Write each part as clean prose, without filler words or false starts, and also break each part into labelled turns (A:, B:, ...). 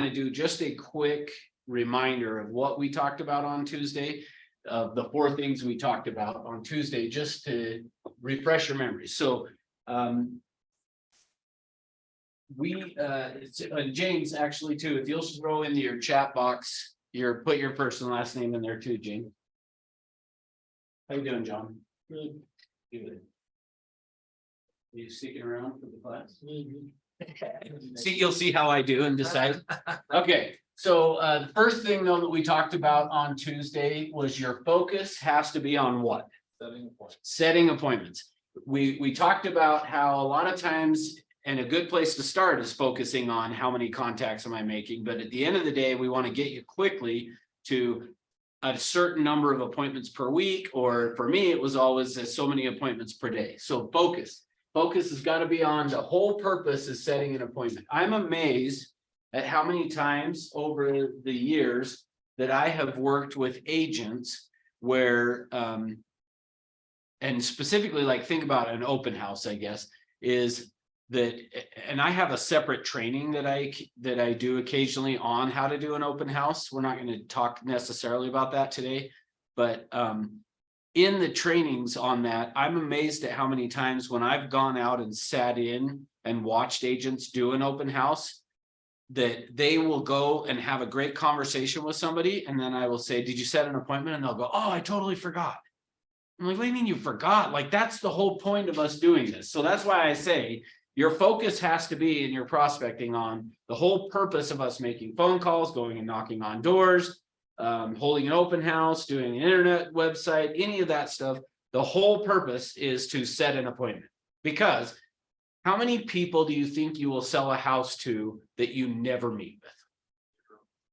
A: to do just a quick reminder of what we talked about on Tuesday. Of the 4 things we talked about on Tuesday, just to refresh your memory. So James, actually too, if you'll throw into your chat box, put your first and last name in there too, James. How you doing, John? Good. Good. Are you sticking around for the class? See, you'll see how I do and decide. Okay, so the first thing though that we talked about on Tuesday was your focus has to be on what? Setting appointments. We talked about how a lot of times, and a good place to start is focusing on how many contacts am I making, but at the end of the day, we want to get you quickly to a certain number of appointments per week, or for me, it was always so many appointments per day. So focus has got to be on the whole purpose is setting an appointment. I'm amazed at how many times over the years that I have worked with agents where, and specifically like think about an open house, I guess, is that, and I have a separate training that I do occasionally on how to do an open house. We're not going to talk necessarily about that today, but in the trainings on that, I'm amazed at how many times when I've gone out and sat in and watched agents do an open house, that they will go and have a great conversation with somebody. And then I will say, did you set an appointment? And they'll go, oh, I totally forgot. I'm like, what do you mean you forgot? Like, that's the whole point of us doing this. So that's why I say your focus has to be in your prospecting on the whole purpose of us making phone calls, going and knocking on doors, holding an open house, doing an internet website, any of that stuff. The whole purpose is to set an appointment, because how many people do you think you will sell a house to that you never meet with?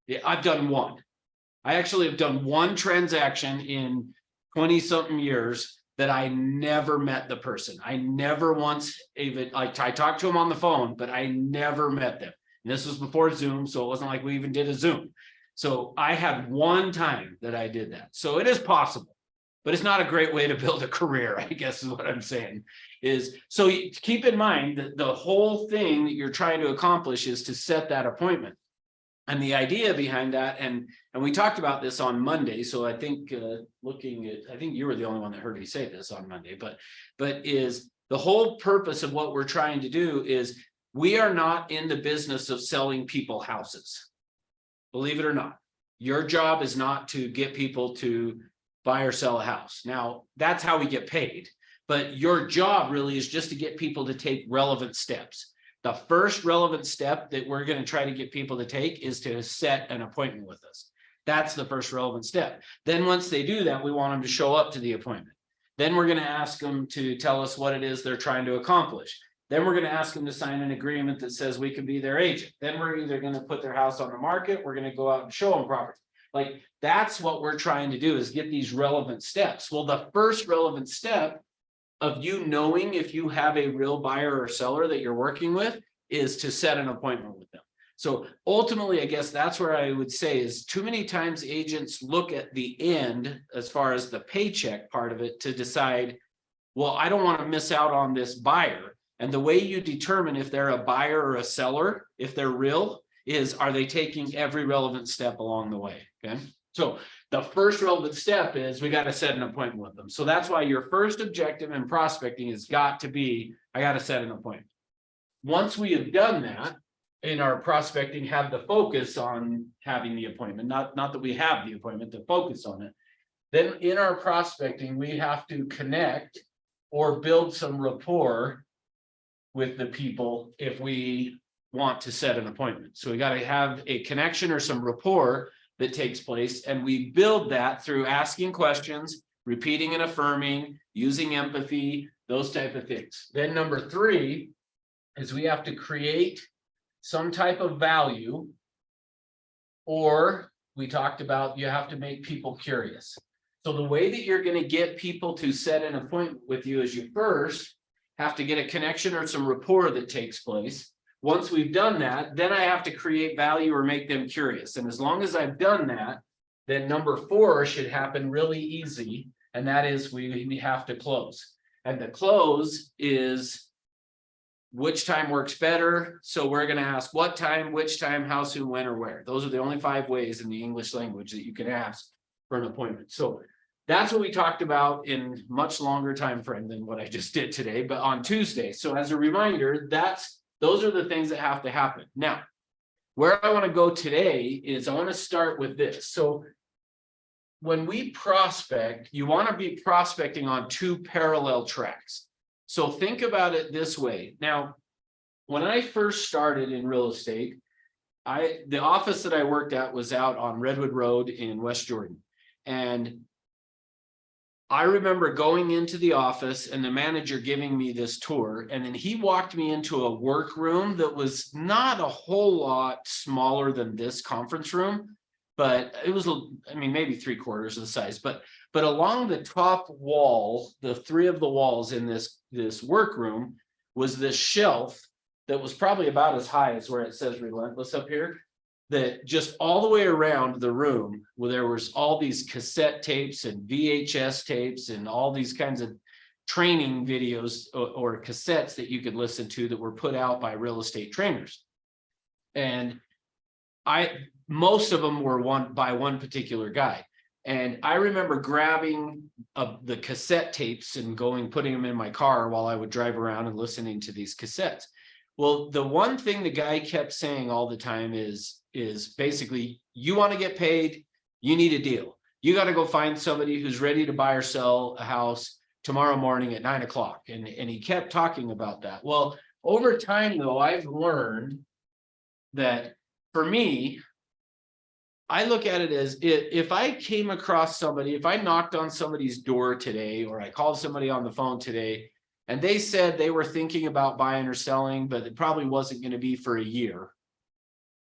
A: Yeah, I've done one. I actually have done one transaction in 20 something years that I never met the person. I never once even, like, I talked to them on the phone, but I never met them. And this was before Zoom, so it wasn't like we even did a Zoom. So I had one time that I did that. So it is possible, but it's not a great way to build a career, I guess is what I'm saying. Is so keep in mind that the whole thing that you're trying to accomplish is to set that appointment. And the idea behind that, and we talked about this on Monday. So I think I think you were the only one that heard me say this on Monday, but is the whole purpose of what we're trying to do is we are not in the business of selling people houses. Believe it or not, your job is not to get people to buy or sell a house. Now, that's how we get paid, but your job really is just to get people to take relevant steps. The first relevant step that we're going to try to get people to take is to set an appointment with us. That's the first relevant step. Then once they do that, we want them to show up to the appointment. Then we're going to ask them to tell us what it is they're trying to accomplish. Then we're going to ask them to sign an agreement that says we can be their agent. Then we're either going to put their house on the market, we're going to go out and show them property. Like, that's what we're trying to do, is get these relevant steps. Well, the first relevant step of you knowing if you have a real buyer or seller that you're working with is to set an appointment with them. So ultimately, I guess that's where I would say is too many times agents look at the end as far as the paycheck part of it to decide, well, I don't want to miss out on this buyer. And the way you determine if they're a buyer or a seller, if they're real, is are they taking every relevant step along the way? Okay. So the first relevant step is we got to set an appointment with them. So that's why your first objective in prospecting has got to be, I got to set an appointment. Once we have done that in our prospecting, have the focus on having the appointment, not that we have the appointment, the focus on it. Then in our prospecting, we have to connect or build some rapport with the people if we want to set an appointment. So we got to have a connection or some rapport that takes place, and we build that through asking questions, repeating and affirming, using empathy, those type of things. Then number 3 is we have to create some type of value, or we talked about you have to make people curious. So the way that you're going to get people to set an appointment with you is you first have to get a connection or some rapport that takes place. Once we've done that, then I have to create value or make them curious. And as long as I've done that, then number 4 should happen really easy. And that is we have to close. And the close is which time works better. So we're going to ask what time, which time, how soon, when, or where. Those are the only 5 ways in the English language that you can ask for an appointment. So that's what we talked about in much longer time frame than what I just did today, but on Tuesday. So as a reminder, those are the things that have to happen. Now, where I want to go today is I want to start with this. So when we prospect, you want to be prospecting on 2 parallel tracks. So think about it this way. Now, when I first started in real estate, the office that I worked at was out on Redwood Road in West Jordan. And I remember going into the office and the manager giving me this tour, and then he walked me into a workroom that was not a whole lot smaller than this conference room, but it was, I mean, maybe 3/4 of the size, but along the top wall, the 3 of the walls in this workroom was this shelf that was probably about as high as where it says Relentless up here, that just all the way around the room where there was all these cassette tapes and VHS tapes and all these kinds of training videos or cassettes that you could listen to that were put out by real estate trainers. And most of them were by one particular guy. And I remember grabbing the cassette tapes and putting them in my car while I would drive around and listening to these cassettes. Well, the one thing the guy kept saying all the time is basically, you want to get paid, you need a deal. You got to go find somebody who's ready to buy or sell a house tomorrow morning at 9 o'clock. And he kept talking about that. Well, over time, though, I've learned that for me, I look at it as if I came across somebody, if I knocked on somebody's door today, or I called somebody on the phone today, and they said they were thinking about buying or selling, but it probably wasn't going to be for a year.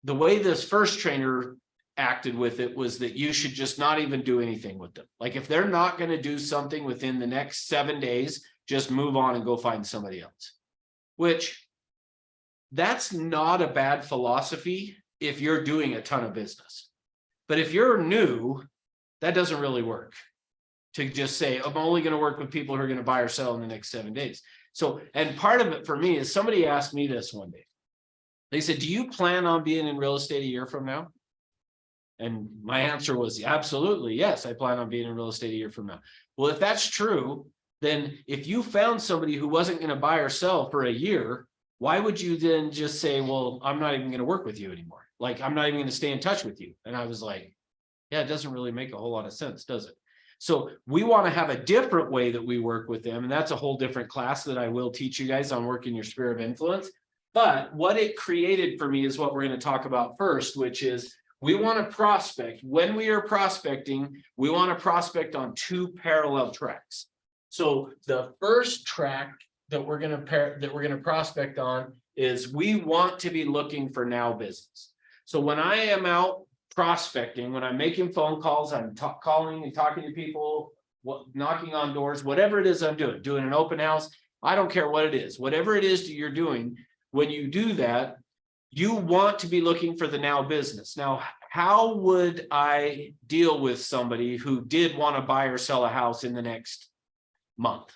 A: The way this first trainer acted with it was that you should just not even do anything with them. Like if they're not going to do something within the next 7 days, just move on and go find somebody else. Which, that's not a bad philosophy if you're doing a ton of business. But if you're new, that doesn't really work. To just say, I'm only going to work with people who are going to buy or sell in the next 7 days. So, and part of it for me is somebody asked me this one day. They said, do you plan on being in real estate a year from now? And my answer was, absolutely, yes, I plan on being in real estate a year from now. Well, if that's true, then if you found somebody who wasn't going to buy or sell for a year, why would you then just say, well, I'm not even going to work with you anymore? Like, I'm not even going to stay in touch with you. And I was like, yeah, it doesn't really make a whole lot of sense, does it? So we want to have a different way that we work with them. And that's a whole different class that I will teach you guys on working your sphere of influence. But what it created for me is what we're going to talk about first, which is we want to prospect. When we are prospecting, we want to prospect on 2 parallel tracks. So the first track that we're going to prospect on is we want to be looking for now business. So when I am out prospecting, when I'm making phone calls, I'm calling and talking to people, knocking on doors, whatever it is I'm doing an open house, I don't care what it is, whatever it is that you're doing. When you do that, you want to be looking for the now business. Now, how would I deal with somebody who did want to buy or sell a house in the next month?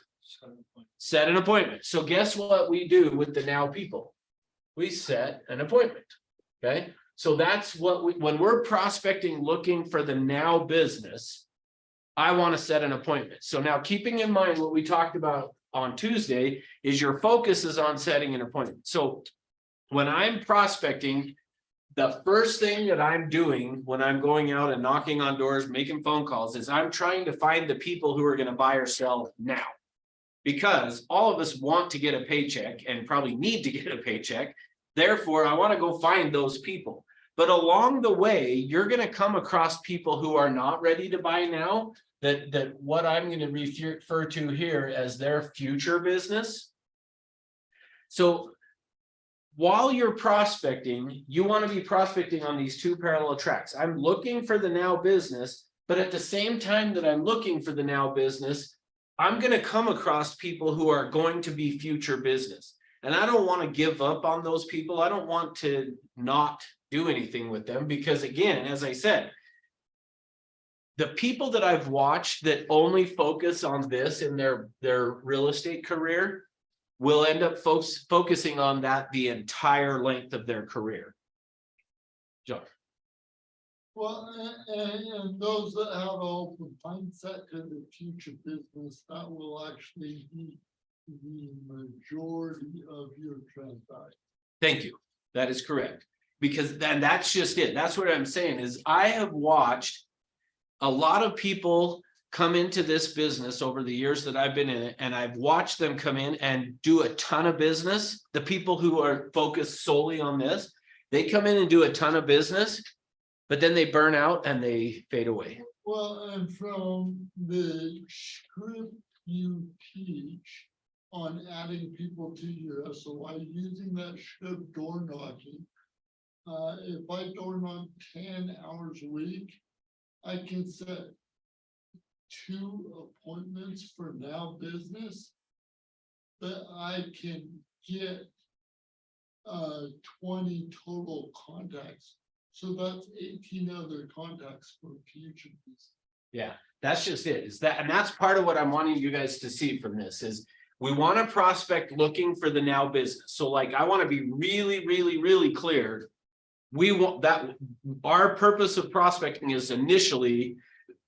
A: Set an appointment. So guess what we do with the now people? We set an appointment. Okay. So that's what when we're prospecting, looking for the now business, I want to set an appointment. So now keeping in mind what we talked about on Tuesday is your focus is on setting an appointment. So when I'm prospecting, the first thing that I'm doing when I'm going out and knocking on doors, making phone calls, is I'm trying to find the people who are going to buy or sell now. Because all of us want to get a paycheck and probably need to get a paycheck. Therefore, I want to go find those people. But along the way, you're going to come across people who are not ready to buy now, that what I'm going to refer to here as their future business. So while you're prospecting, you want to be prospecting on these 2 parallel tracks. I'm looking for the now business, but at the same time that I'm looking for the now business, I'm going to come across people who are going to be future business. And I don't want to give up on those people. I don't want to not do anything with them because, again, as I said, the people that I've watched that only focus on this in their real estate career, will end up focusing on that the entire length of their career. John.
B: Well, and those that have an open mindset to the future business, that will actually be the majority of your transactions.
A: Thank you. That is correct. Because then that's just it. That's what I'm saying is I have watched a lot of people come into this business over the years that I've been in it, and I've watched them come in and do a ton of business. The people who are focused solely on this, they come in and do a ton of business, but then they burn out and they fade away.
B: Well, and from the script you teach on adding people to your SOI, using that script door knocking, if I door knock 10 hours a week, I can set 2 appointments for now business that I can get 20 total contacts. So that's 18 other contacts for future business.
A: Yeah, that's just it. Is that, and that's part of what I'm wanting you guys to see from this is we want to prospect looking for the now business. So like, I want to be really clear. We want that our purpose of prospecting is initially,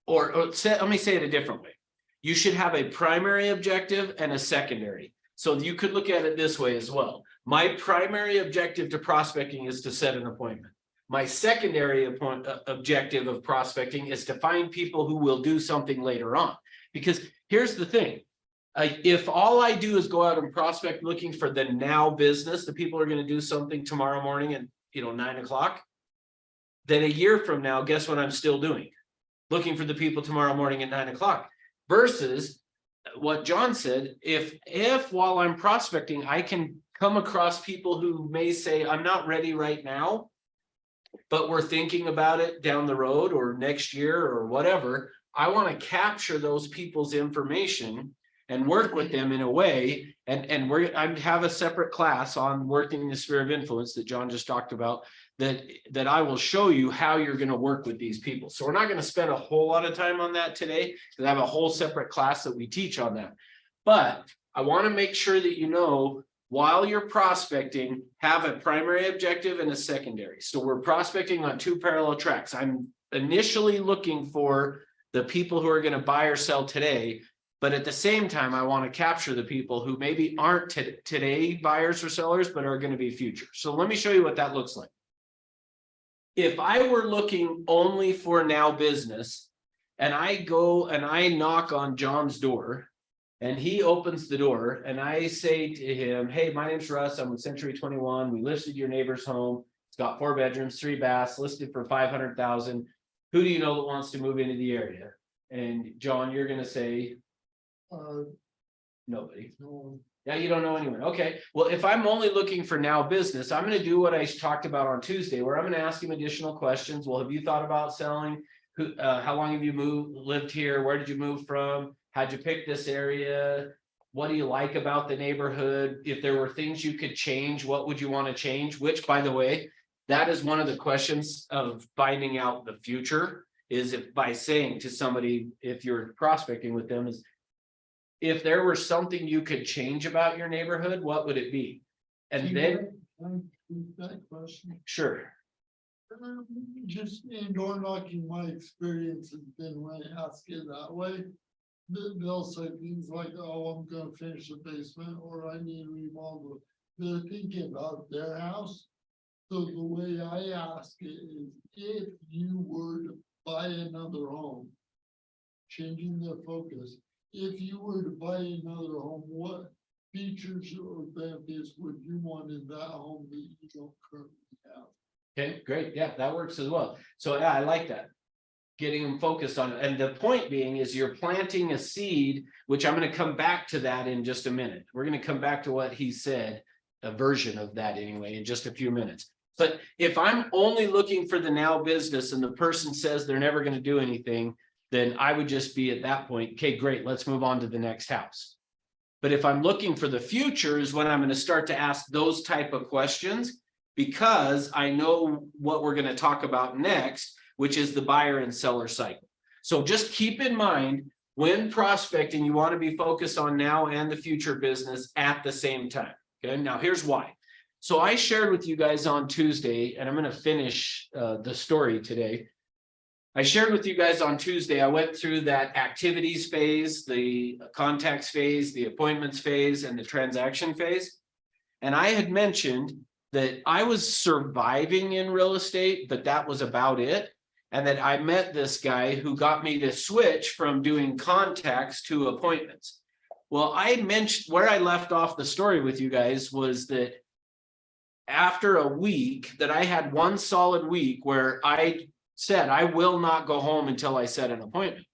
A: let me say it a different way. You should have a primary objective and a secondary. So you could look at it this way as well. My primary objective to prospecting is to set an appointment. My secondary objective of prospecting is to find people who will do something later on. Because here's the thing. If all I do is go out and prospect looking for the now business, the people are going to do something tomorrow morning at 9 o'clock, then a year from now, guess what I'm still doing? Looking for the people tomorrow morning at 9 o'clock. Versus what John said, if while I'm prospecting, I can come across people who may say, I'm not ready right now, but we're thinking about it down the road or next year or whatever. I want to capture those people's information and work with them in a way. And I have a separate class on working the sphere of influence that John just talked about, that I will show you how you're going to work with these people. So we're not going to spend a whole lot of time on that today, because I have a whole separate class that we teach on that. But I want to make sure that you know, while you're prospecting, have a primary objective and a secondary. So we're prospecting on 2 parallel tracks. I'm initially looking for the people who are going to buy or sell today, but at the same time, I want to capture the people who maybe aren't today buyers or sellers, but are going to be future. So let me show you what that looks like. If I were looking only for now business, and I go and I knock on John's door, and he opens the door, and I say to him, hey, my name's Russ. I'm with Century 21. We listed your neighbor's home. It's got 4 bedrooms, 3 baths, listed for $500,000. Who do you know that wants to move into the area? And John, you're going to say, nobody.
B: No.
A: Yeah, you don't know anyone. Okay. Well, if I'm only looking for now business, I'm going to do what I talked about on Tuesday, where I'm going to ask him additional questions. Well, have you thought about selling? How long have you lived here? Where did you move from? How'd you pick this area? What do you like about the neighborhood? If there were things you could change, what would you want to change? Which, by the way, that is one of the questions of finding out the future, is if by saying to somebody, if you're prospecting with them, is if there were something you could change about your neighborhood, what would it be? And then,
B: that question.
A: sure.
B: Just in door knocking, my experience has been when I ask it that way, they'll say things like, oh, I'm gonna finish the basement, or I need to remodel. They're thinking about their house. So the way I ask it is, if you were to buy another home, changing their focus, if you were to buy another home, what features or benefits would you want in that home that you don't currently have?
A: Okay, great. Yeah, that works as well. So yeah, I like that. Getting them focused on it. And the point being is you're planting a seed, which I'm going to come back to that in just a minute. We're going to come back to what he said, a version of that anyway, in just a few minutes. But if I'm only looking for the now business and the person says they're never going to do anything, then I would just be at that point, okay, great, let's move on to the next house. But if I'm looking for the future is when I'm going to start to ask those type of questions, because I know what we're going to talk about next, which is the buyer and seller cycle. So just keep in mind, When prospecting, you want to be focused on now and the future business at the same time. Okay, now here's why. So I shared with you guys on Tuesday, and I'm going to finish the story today. I shared with you guys on Tuesday, I went through that activities phase, the contacts phase, the appointments phase, and the transaction phase. And I had mentioned that I was surviving in real estate, but that was about it. And that I met this guy who got me to switch from doing contacts to appointments. Well, I mentioned where I left off the story with you guys was that after a week that I had one solid week where I said, I will not go home until I set an appointment.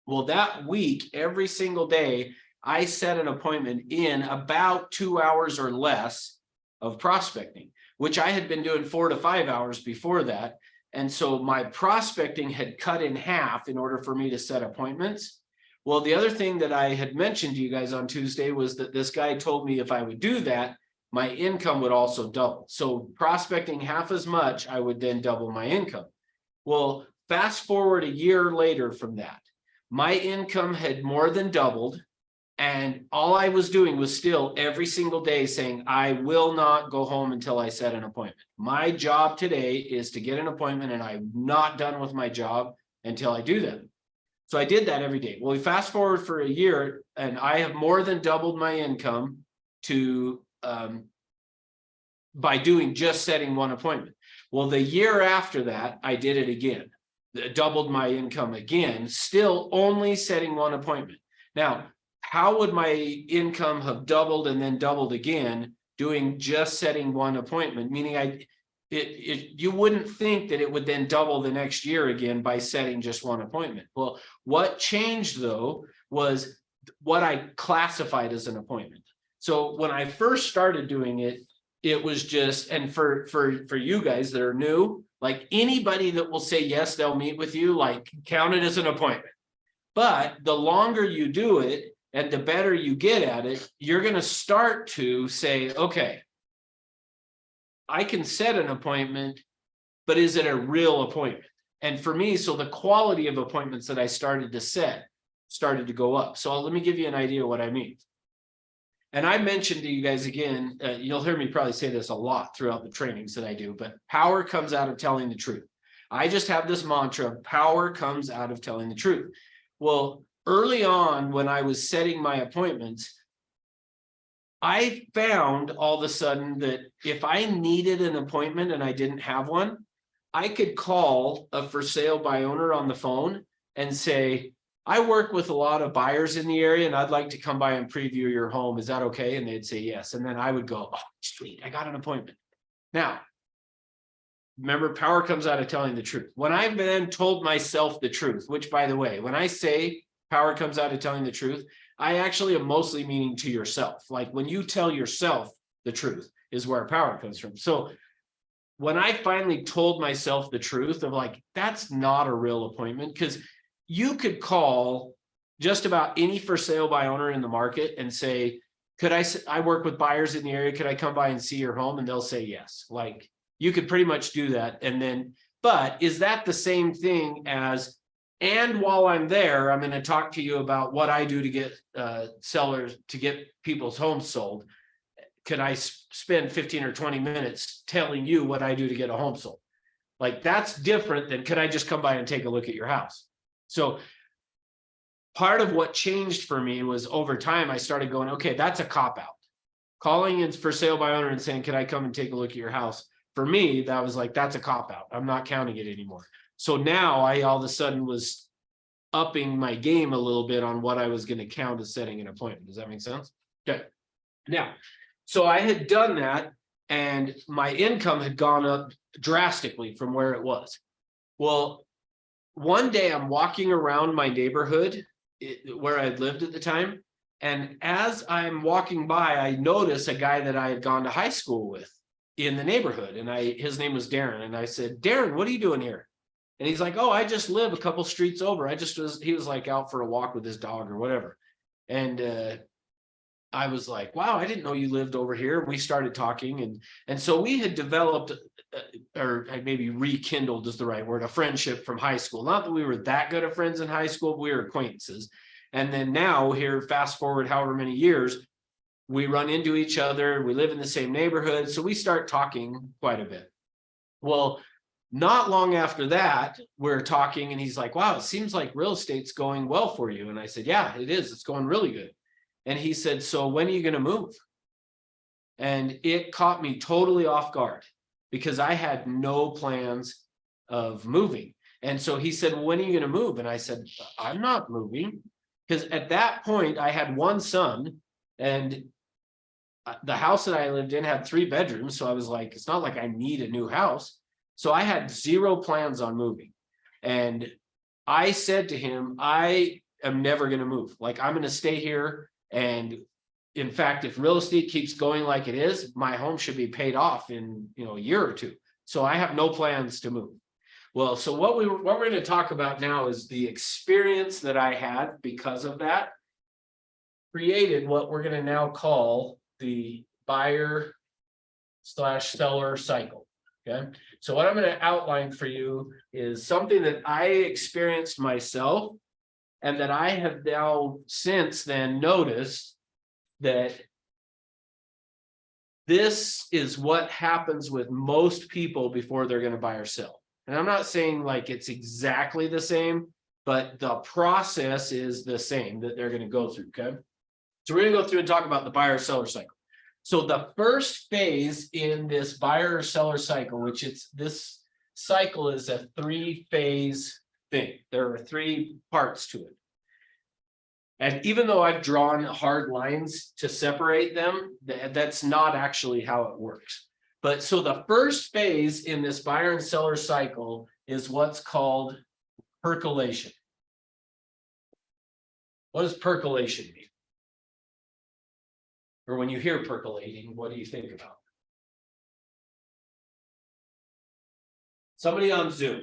A: Well, that week, every single day, I set an appointment in about 2 hours or less of prospecting, which I had been doing 4 to 5 hours before that. And so my prospecting had cut in half in order for me to set appointments. Well, the other thing that I had mentioned to you guys on Tuesday was that this guy told me if I would do that, my income would also double. So prospecting half as much, I would then double my income. Well, fast forward a year later from that, my income had more than doubled. And all I was doing was still every single day saying, I will not go home until I set an appointment. My job today is to get an appointment, and I'm not done with my job until I do that. So I did that every day. Well, we fast forward for a year, and I have more than doubled my income to by doing just setting one appointment. Well, the year after that, I did it again, doubled my income again, still only setting one appointment. Now, how would my income have doubled and then doubled again doing just setting one appointment? Meaning you wouldn't think that it would then double the next year again by setting just one appointment. Well, what changed though was what I classified as an appointment. So when I first started doing it, it was just, and for you guys that are new, like anybody that will say yes, they'll meet with you, like count it as an appointment. But the longer you do it, and the better you get at it, you're going to start to say, okay, I can set an appointment, but is it a real appointment? And for me, so the quality of appointments that I started to set started to go up. So let me give you an idea of what I mean. And I mentioned to you guys again, you'll hear me probably say this a lot throughout the trainings that I do, but power comes out of telling the truth. I just have this mantra, power comes out of telling the truth. Well, early on, when I was setting my appointments, I found all of a sudden that if I needed an appointment and I didn't have one, I could call a for sale by owner on the phone and say, I work with a lot of buyers in the area and I'd like to come by and preview your home. Is that okay? And they'd say yes. And then I would go, oh, sweet, I got an appointment. Now, remember, power comes out of telling the truth. When I've then told myself the truth, which by the way, when I say power comes out of telling the truth, I actually am mostly meaning to yourself. Like when you tell yourself the truth is where power comes from. So when I finally told myself the truth of like, that's not a real appointment, because you could call just about any for sale by owner in the market and say, could I work with buyers in the area, could I come by and see your home? And they'll say yes. Like you could pretty much do that. And then, but is that the same thing as, and while I'm there, I'm going to talk to you about what I do to get sellers, to get people's homes sold. Can I spend 15 or 20 minutes telling you what I do to get a home sold? Like that's different than, could I just come by and take a look at your house? So part of what changed for me was over time, I started going, okay, that's a cop out. Calling in for sale by owner and saying, can I come and take a look at your house? For me, that was like, that's a cop out. I'm not counting it anymore. So now I all of a sudden was upping my game a little bit on what I was going to count as setting an appointment. Does that make sense? Okay. Now, so I had done that and my income had gone up drastically from where it was. Well, one day I'm walking around my neighborhood where I lived at the time. And as I'm walking by, I notice a guy that I had gone to high school with in the neighborhood. And his name was Darren. And I said, Darren, what are you doing here? And he's like, oh, I just live a couple streets over. He was like out for a walk with his dog or whatever. And I was like, wow, I didn't know you lived over here. We started talking, and so we had developed, or maybe rekindled is the right word, a friendship from high school. Not that we were that good of friends in high school, but we were acquaintances. And then now here, fast forward however many years, we run into each other, we live in the same neighborhood, so we start talking quite a bit. Well, not long after that, we're talking and he's like, wow, it seems like real estate's going well for you. And I said, yeah, it is. It's going really good. And he said, so when are you going to move? And it caught me totally off guard because I had no plans of moving. And so he said, well, when are you going to move? And I said, I'm not moving. Because at that point, I had one son and the house that I lived in had 3 bedrooms. So I was like, it's not like I need a new house. So I had 0 plans on moving. And I said to him, I am never going to move. Like, I'm going to stay here. And in fact, if real estate keeps going like it is, my home should be paid off in, a year or 2. So I have no plans to move. Well, so what we're going to talk about now is the experience that I had because of that created what we're going to now call the buyer/seller cycle. Okay. So what I'm going to outline for you is something that I experienced myself and that I have now since then noticed that this is what happens with most people before they're going to buy or sell. And I'm not saying like it's exactly the same, but the process is the same that they're going to go through. Okay. So we're going to go through and talk about the buyer seller cycle. So the first phase in this buyer or seller cycle, which this cycle is a 3-phase thing. There are 3 parts to it. And even though I've drawn hard lines to separate them, that's not actually how it works. But so the first phase in this buyer and seller cycle is what's called percolation. What does percolation mean? Or when you hear percolating, what do you think about? Somebody on Zoom.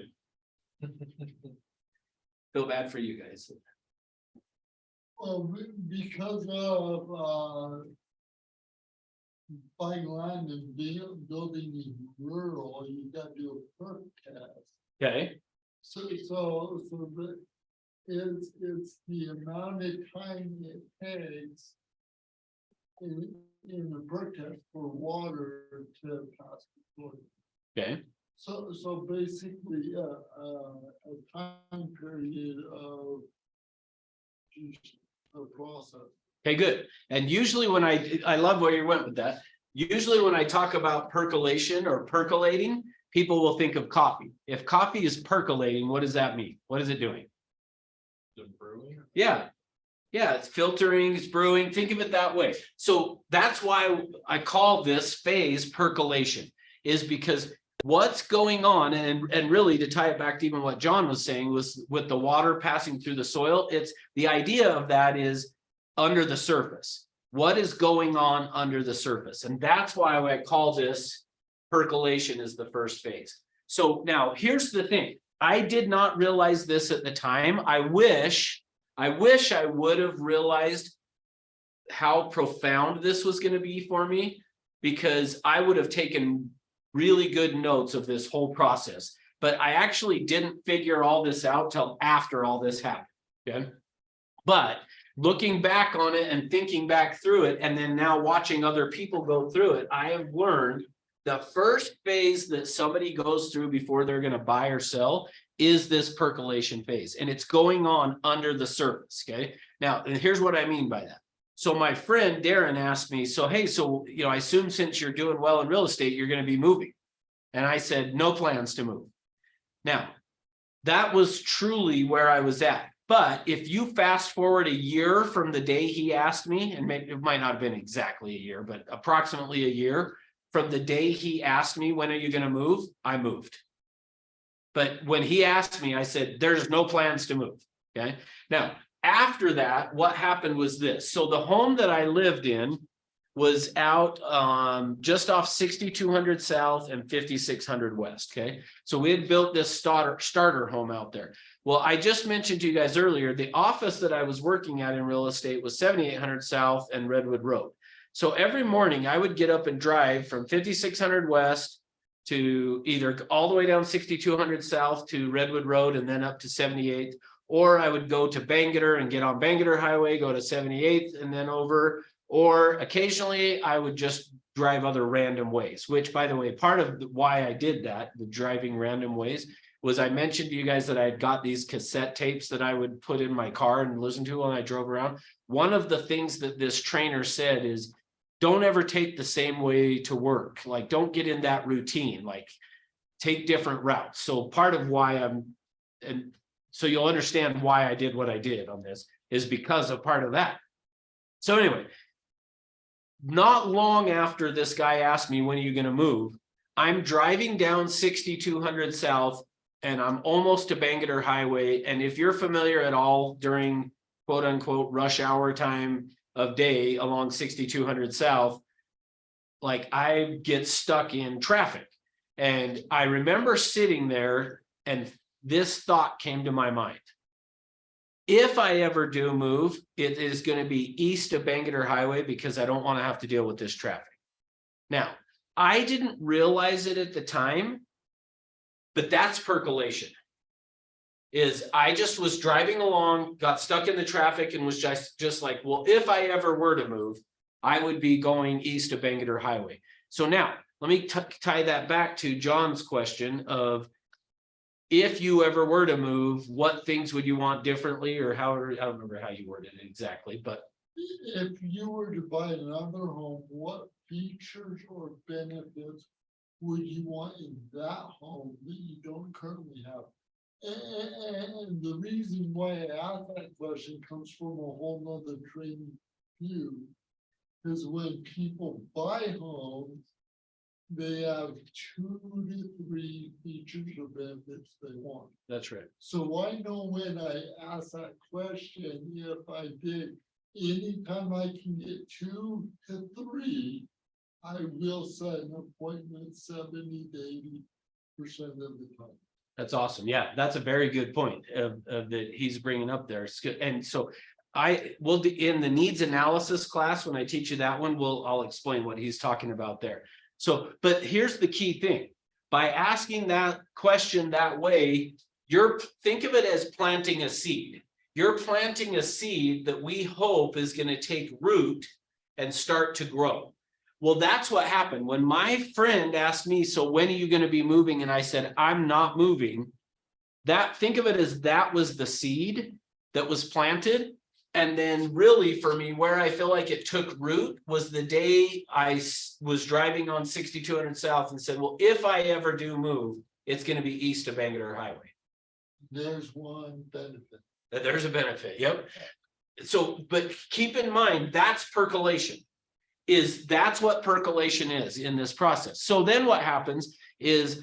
A: Feel bad for you guys.
B: Well, because of buying land and building in rural, you got to do a perk test.
A: Okay.
B: So it's the amount of time it takes in the perk test for water to pass the floor.
A: Okay.
B: So basically, a time period of the process.
A: Okay, good. And usually when I love where you went with that. Usually when I talk about percolation or percolating, people will think of coffee. If coffee is percolating, what does that mean? What is it doing? Brewing? Yeah. Yeah, it's filtering, it's brewing. Think of it that way. So that's why I call this phase percolation, is because what's going on, and really to tie it back to even what John was saying, was with the water passing through the soil. It's the idea of that is under the surface. What is going on under the surface? And that's why I call this percolation is the first phase. So now here's the thing. I did not realize this at the time. I wish I would have realized how profound this was going to be for me, because I would have taken really good notes of this whole process. But I actually didn't figure all this out till after all this happened. Okay. But looking back on it and thinking back through it, and then now watching other people go through it, I have learned the first phase that somebody goes through before they're going to buy or sell is this percolation phase, and it's going on under the surface. Okay. Now, and here's what I mean by that. So my friend Darren asked me, so, hey, so, I assume since you're doing well in real estate, you're going to be moving. And I said, no plans to move. Now, that was truly where I was at. But if you fast forward a year from the day he asked me, and maybe it might not have been exactly a year, but approximately a year from the day he asked me, when are you going to move? I moved. But when he asked me, I said, there's no plans to move. Okay. Now, after that, what happened was this. So the home that I lived in was out just off 6200 south and 5600 west. Okay, so we had built this starter home out there. Well, I just mentioned to you guys earlier, the office that I was working at in real estate was 7800 south and Redwood Road. So every morning I would get up and drive from 5600 west to either all the way down 6200 south to Redwood Road and then up to 78th, or I would go to Bangerter and get on Bangerter Highway, go to 78th and then over, or occasionally I would just drive other random ways, which, by the way, part of why I did that, the driving random ways, was I mentioned to you guys that I had got these cassette tapes that I would put in my car and listen to when I drove around. One of the things that this trainer said is, don't ever take the same way to work. Like, don't get in that routine, like take different routes. So part of why and so you'll understand why I did what I did on this is because of part of that. So anyway, not long after this guy asked me, when are you going to move? I'm driving down 6200 south and I'm almost to Bangerter Highway. And if you're familiar at all during quote unquote rush hour time of day along 6200 south, like I get stuck in traffic. And I remember sitting there and this thought came to my mind. If I ever do move, it is going to be east of Bangerter Highway because I don't want to have to deal with this traffic. Now, I didn't realize it at the time, but that's percolation. Is I just was driving along, got stuck in the traffic and was just like, well, if I ever were to move, I would be going east of Bangerter Highway. So now let me tie that back to John's question of, if you ever were to move, what things would you want differently, or however, I don't remember how you worded it exactly, but
B: if you were to buy another home, what features or benefits would you want in that home that you don't currently have? And the reason why I asked that question comes from a whole nother training view. Because when people buy homes, they have 2 to 3 features or benefits they want.
A: that's right.
B: So I know when I ask that question, if I did, anytime I can get 2 to 3, I will set an appointment 70 to 80% of the time.
A: That's awesome. Yeah, that's a very good point that he's bringing up there. And so I will, in the needs analysis class, when I teach you that one, I'll explain what he's talking about there. So, but here's the key thing. By asking that question that way, think of it as planting a seed. You're planting a seed that we hope is going to take root and start to grow. Well, that's what happened when my friend asked me, so when are you going to be moving? And I said, I'm not moving. Think of it as that was the seed that was planted. And then really for me, where I feel like it took root was the day I was driving on 6200 south and said, well, if I ever do move, it's going to be east of Bangerter Highway.
B: There's one benefit.
A: There's a benefit. Yep. So, but keep in mind, that's percolation. That's what percolation is in this process. So then what happens is,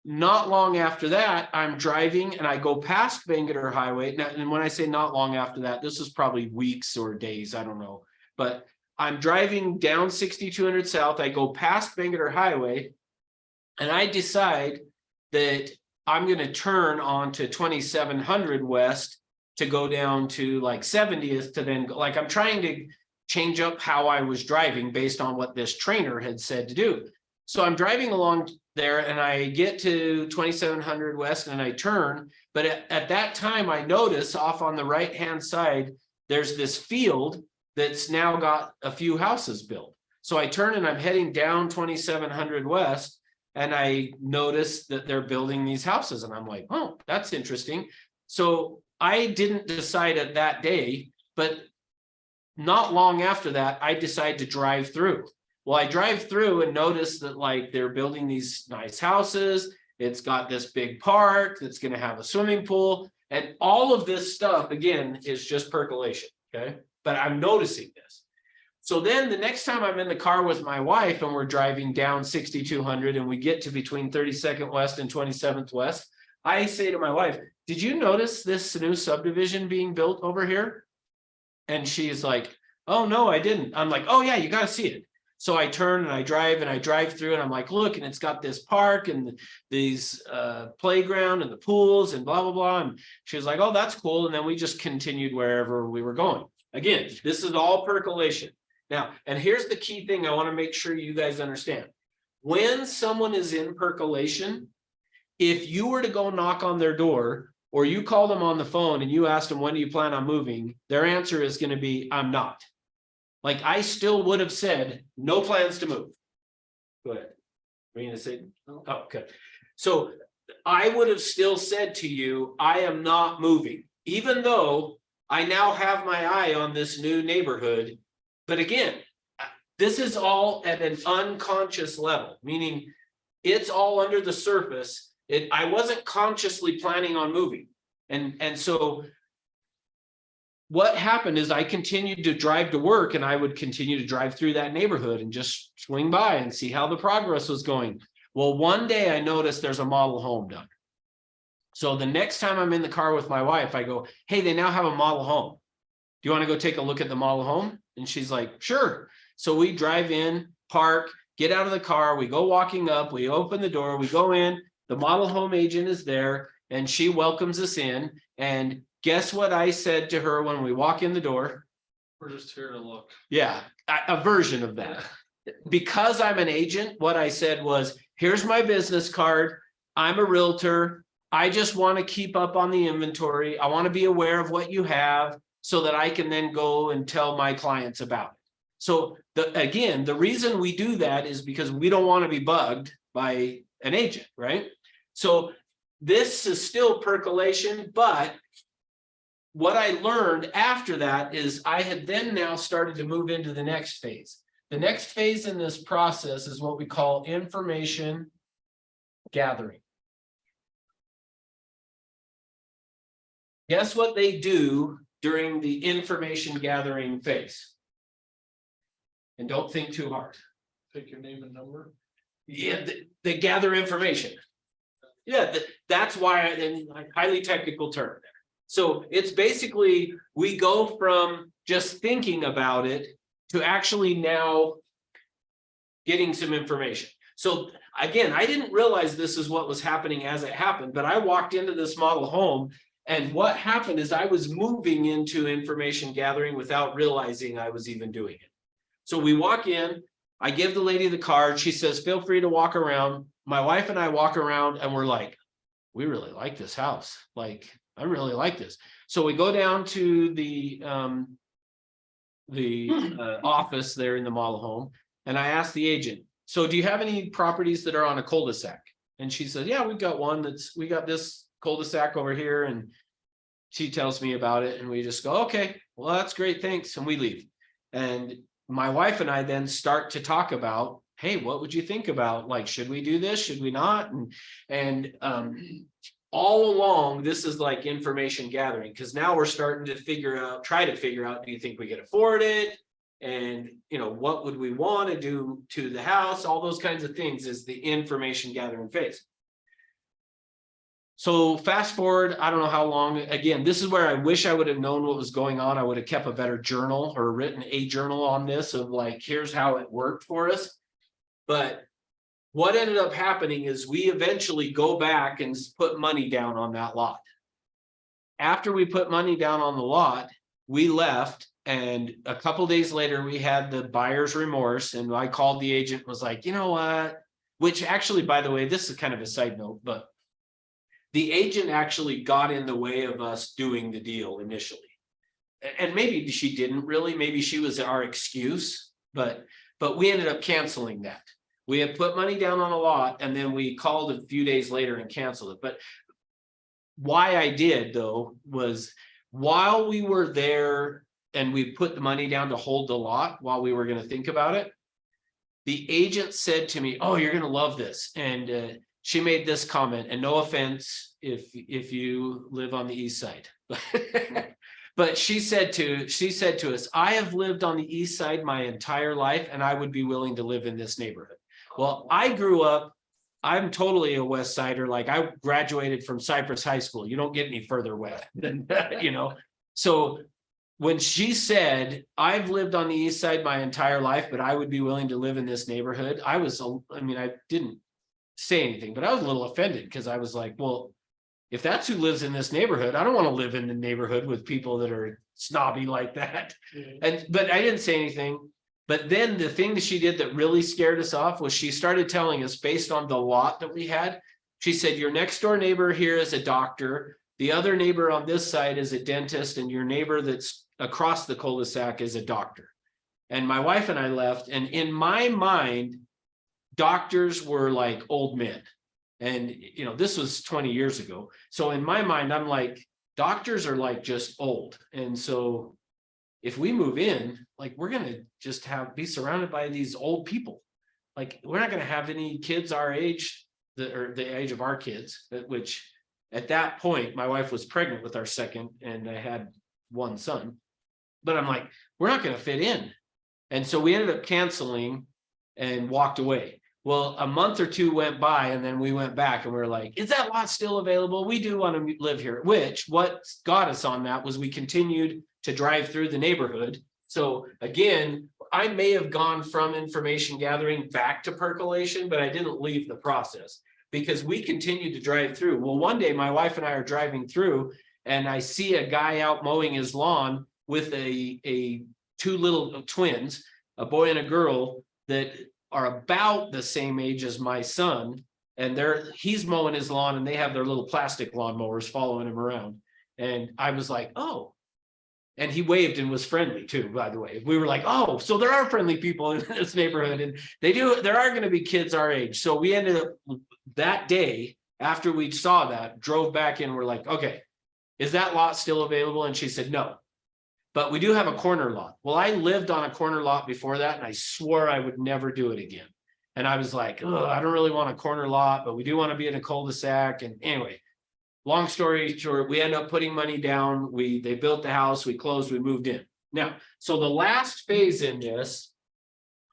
A: not long after that, I'm driving and I go past Bangerter Highway. Now, and when I say not long after that, this is probably weeks or days, I don't know. But I'm driving down 6200 south. I go past Bangerter Highway and I decide that I'm going to turn onto 2700 west to go down to like 70th to then go, like I'm trying to change up how I was driving based on what this trainer had said to do. So I'm driving along there and I get to 2700 west and I turn, but at that time I notice off on the right hand side there's this field that's now got a few houses built. So I turn and I'm heading down 2700 west and I notice that they're building these houses and I'm like, oh, that's interesting. So I didn't decide at that day, but not long after that I decide to drive through. Well, I drive through and notice that like they're building these nice houses. It's got this big park that's going to have a swimming pool, and all of this stuff again is just percolation. Okay, but I'm noticing this. So then the next time I'm in the car with my wife and we're driving down 6200 and we get to between 32nd West and 27th West, I say to my wife, did you notice this new subdivision being built over here? And she's like,
C: Oh, no, I didn't. I'm like, oh yeah, you gotta see it. So I turn and I drive through and I'm like, look, and it's got this park and these playground and the pools and blah, blah, blah. And she was like, oh, that's cool. And then we just continued wherever we were going. Again, this is all percolation. Now, and here's the key thing I want to make sure you guys understand. When someone is in percolation, if you were to go knock on their door or you call them on the phone and you ask them, when do you plan on moving? Their answer is going to be, I'm not. Like I still would have said, no plans to move. Go ahead. Are you gonna say? Oh, okay. So I would have still said to you, I am not moving, even though I now have my eye on this new neighborhood. But again, this is all at an unconscious level, meaning it's all under the surface. I wasn't consciously planning on moving. And so what happened is I continued to drive to work and I would continue to drive through that neighborhood and just swing by and see how the progress was going. Well, one day I noticed there's a model home done. So the next time I'm in the car with my wife, I go, hey, they now have a model home. Do you want to go take a look at the model home? And she's like, sure. So we drive in, park, get out of the car. We go walking up, we open the door, we go in, the model home agent is there and she welcomes us in. And guess what I said to her when we walk in the door?
B: We're just here to look.
C: Yeah, a version of that. Because I'm an agent, what I said was, here's my business card. I'm a realtor. I just want to keep up on the inventory. I want to be aware of what you have so that I can then go and tell my clients about it. So again, the reason we do that is because we don't want to be bugged by an agent, right? So this is still percolation, but what I learned after that is I had then now started to move into the next phase. The next phase in this process is what we call information gathering. Guess what they do during the information gathering phase? And don't think too hard.
B: Take your name and number.
C: Yeah, they gather information. Yeah, that's why in highly technical term there. So it's basically we go from just thinking about it to actually now getting some information. So again, I didn't realize this is what was happening as it happened, but I walked into this model home and what happened is I was moving into information gathering without realizing I was even doing it. So we walk in, I give the lady the card. She says, feel free to walk around. My wife and I walk around and we're like, we really like this house. Like, I really like this. So we go down to the office there in the model home. And I asked the agent, so do you have any properties that are on a cul-de-sac? And she said, yeah, we've got one we got this cul-de-sac over here. And she tells me about it. And we just go, okay, well, that's great. Thanks. And we leave. And my wife and I then start to talk about, hey, what would you think about? Like, should we do this? Should we not? And all along, this is like information gathering, because now we're starting to try to figure out, do you think we can afford it? And, you know, what would we want to do to the house? All those kinds of things is the information gathering phase. So fast forward, I don't know how long, again, this is where I wish I would have known what was going on. I would have kept a better journal or written a journal on this of like, here's how it worked for us. But what ended up happening is we eventually go back and put money down on that lot. After we put money down on the lot, we left. And a couple days later, we had the buyer's remorse. And I called the agent, was like, you know what? Which actually, by the way, this is kind of a side note, but the agent actually got in the way of us doing the deal initially. And maybe she didn't really, maybe she was our excuse, but we ended up canceling that. We had put money down on a lot and then we called a few days later and canceled it. But why I did though, was while we were there and we put the money down to hold the lot while we were going to think about it, the agent said to me, oh, you're going to love this. And she made this comment, and no offense if you live on the east side, but she said to us, I have lived on the east side my entire life and I would be willing to live in this neighborhood. Well, I grew up, I'm totally a West Sider. Like I graduated from Cypress High School. You don't get any further west than, you know, so when she said, I've lived on the east side my entire life, but I would be willing to live in this neighborhood, I didn't say anything, but I was a little offended because I was like, well, if that's who lives in this neighborhood, I don't want to live in the neighborhood with people that are snobby like that. But I didn't say anything. But then the thing that she did that really scared us off was she started telling us, based on the lot that we had, she said, your next door neighbor here is a doctor. The other neighbor on this side is a dentist, and your neighbor that's across the cul-de-sac is a doctor. And my wife and I left, and in my mind, doctors were like old men. And, you know, this was 20 years ago. So in my mind, I'm like, doctors are like just old. And so if we move in, like, we're going to just be surrounded by these old people. Like, we're not going to have any kids our age, or the age of our kids, which at that point, my wife was pregnant with our second, and I had one son. But I'm like, we're not going to fit in. And so we ended up canceling and walked away. Well, a month or two went by, and then we went back and we were like, is that lot still available? We do want to live here, which what got us on that was we continued to drive through the neighborhood. So again, I may have gone from information gathering back to percolation, but I didn't leave the process because we continued to drive through. Well, one day my wife and I are driving through, and I see a guy out mowing his lawn with two little twins, a boy and a girl, that are about the same age as my son, and he's mowing his lawn, and they have their little plastic lawnmowers following him around. And I was like, oh, and he waved and was friendly too, by the way. We were like, oh, so there are friendly people in this neighborhood, and there are going to be kids our age. So we ended up that day, after we saw that, drove back in, we're like, okay, is that lot still available? And she said, no. But we do have a corner lot. Well, I lived on a corner lot before that, and I swore I would never do it again. And I was like, oh, I don't really want a corner lot, but we do want to be in a cul-de-sac. And anyway, long story short, we end up putting money down. They built the house, we closed, we moved in. Now, so the last phase in this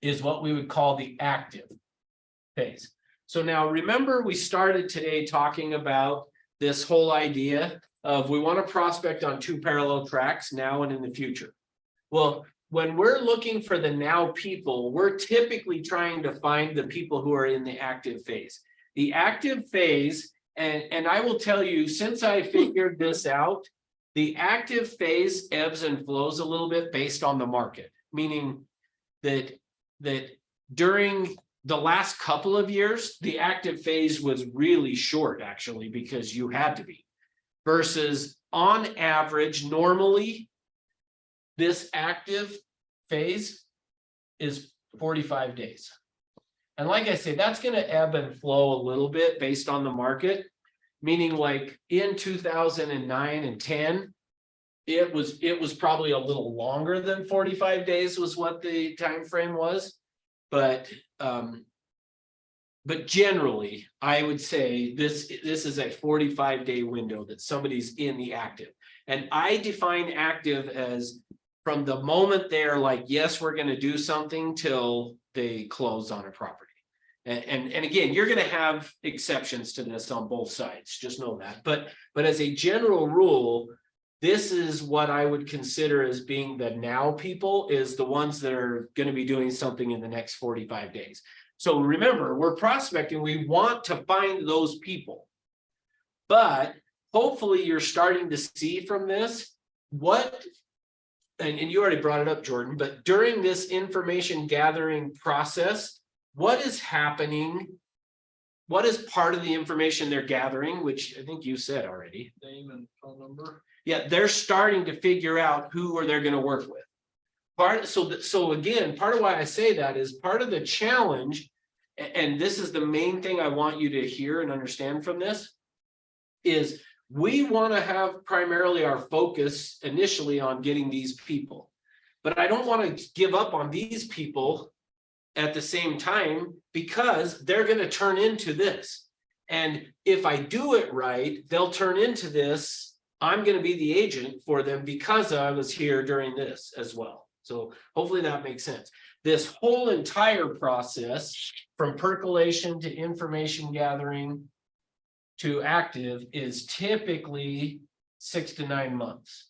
C: is what we would call the active phase. So now remember, we started today talking about this whole idea of we want to prospect on two parallel tracks now and in the future. Well, when we're looking for the now people, we're typically trying to find the people who are in the active phase. The active phase, and I will tell you, since I figured this out, the active phase ebbs and flows a little bit based on the market, meaning that during the last couple of years, the active phase was really short, actually, because you had to be. Versus on average, normally, this active phase is 45 days. And like I say, that's going to ebb and flow a little bit based on the market, meaning like in 2009 and 10, it was probably a little longer than 45 days was what the time frame was. But generally, I would say this is a 45-day window that somebody's in the active. And I define active as from the moment they're like, yes, we're going to do something, till they close on a property. And again, you're going to have exceptions to this on both sides, just know that. But as a general rule, this is what I would consider as being the now people, is the ones that are going to be doing something in the next 45 days. So remember, we're prospecting, we want to find those people. But hopefully you're starting to see from this and you already brought it up, Jordan, but during this information gathering process, what is happening? What is part of the information they're gathering, which I think you said already.
B: Name and phone number.
C: Yeah, they're starting to figure out who they're going to work with. So again, part of why I say that is part of the challenge, and this is the main thing I want you to hear and understand from this, is we want to have primarily our focus initially on getting these people. But I don't want to give up on these people at the same time, because they're going to turn into this. And if I do it right, they'll turn into this. I'm going to be the agent for them because I was here during this as well. So hopefully that makes sense. This whole entire process, from percolation to information gathering to active, is typically 6 to 9 months.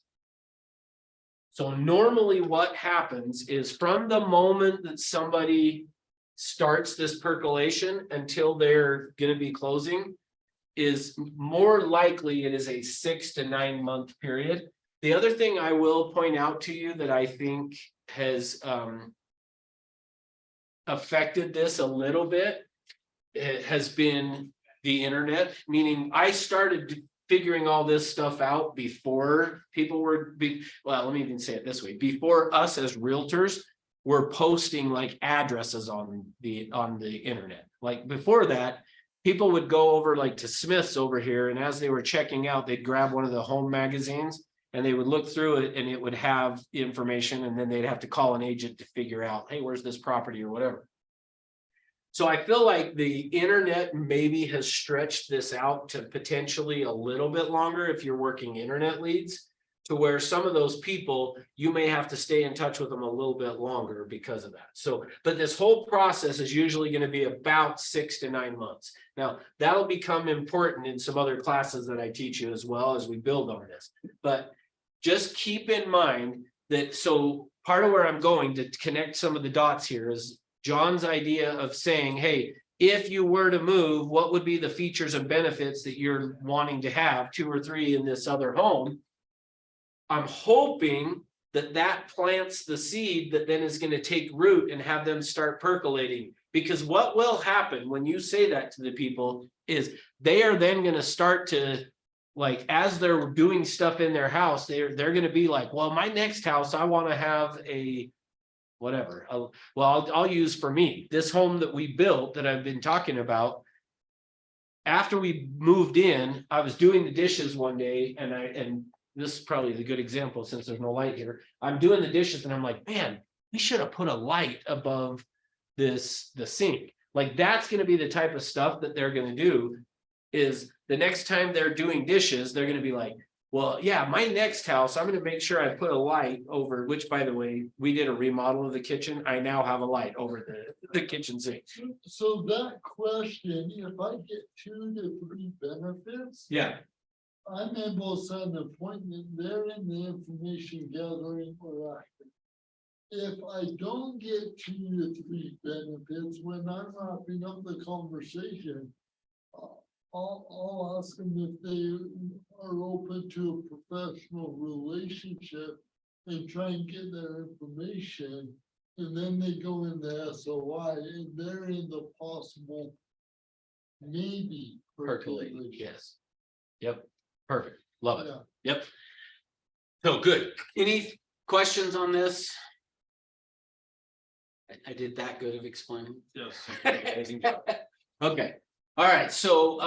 C: So normally what happens is from the moment that somebody starts this percolation until they're gonna be closing is more likely it is a 6 to 9 month period. The other thing I will point out to you that I think has affected this a little bit, it has been the internet, meaning I started figuring all this stuff out before people were well, let me even say it this way, before us as realtors were posting like addresses on the internet. Like before that, people would go over like to Smith's over here, and as they were checking out, they'd grab one of the home magazines and they would look through it and it would have information, and then they'd have to call an agent to figure out, hey, where's this property or whatever. So I feel like the internet maybe has stretched this out to potentially a little bit longer if you're working internet leads, to where some of those people, you may have to stay in touch with them a little bit longer because of that. So, but this whole process is usually going to be about 6 to 9 months. Now, that'll become important in some other classes that I teach you as well as we build on this. But just keep in mind that, so part of where I'm going to connect some of the dots here is John's idea of saying, hey, if you were to move, what would be the features and benefits that you're wanting to have 2 or 3 in this other home? I'm hoping that that plants the seed that then is going to take root and have them start percolating. Because what will happen when you say that to the people is they are then going to start to, like, as they're doing stuff in their house, they're going to be like, well, my next house, I want to have a whatever. I'll use for me, this home that we built that I've been talking about. After we moved in, I was doing the dishes one day, and this is probably the good example since there's no light here. I'm doing the dishes and I'm like, man, we should have put a light above the sink. Like that's going to be the type of stuff that they're going to do, is the next time they're doing dishes, they're going to be like, well, yeah, my next house, I'm going to make sure I put a light over, which by the way, we did a remodel of the kitchen. I now have a light over the kitchen sink.
B: So that question, if I get 2 to 3 benefits.
C: Yeah.
B: I'm able to set an appointment there in the information gathering or after. If I don't get 2 to 3 benefits, when I'm wrapping up the conversation, I'll ask them if they are open to a professional relationship and try and get their information. And then they go in the SOI and they're in the possible maybe
C: Percolating, yes. Yep, perfect, love it,
B: Yeah.
C: yep. So good, any questions on this? I did that good of explaining?
D: Yes.
C: Amazing job. Okay, all right, so,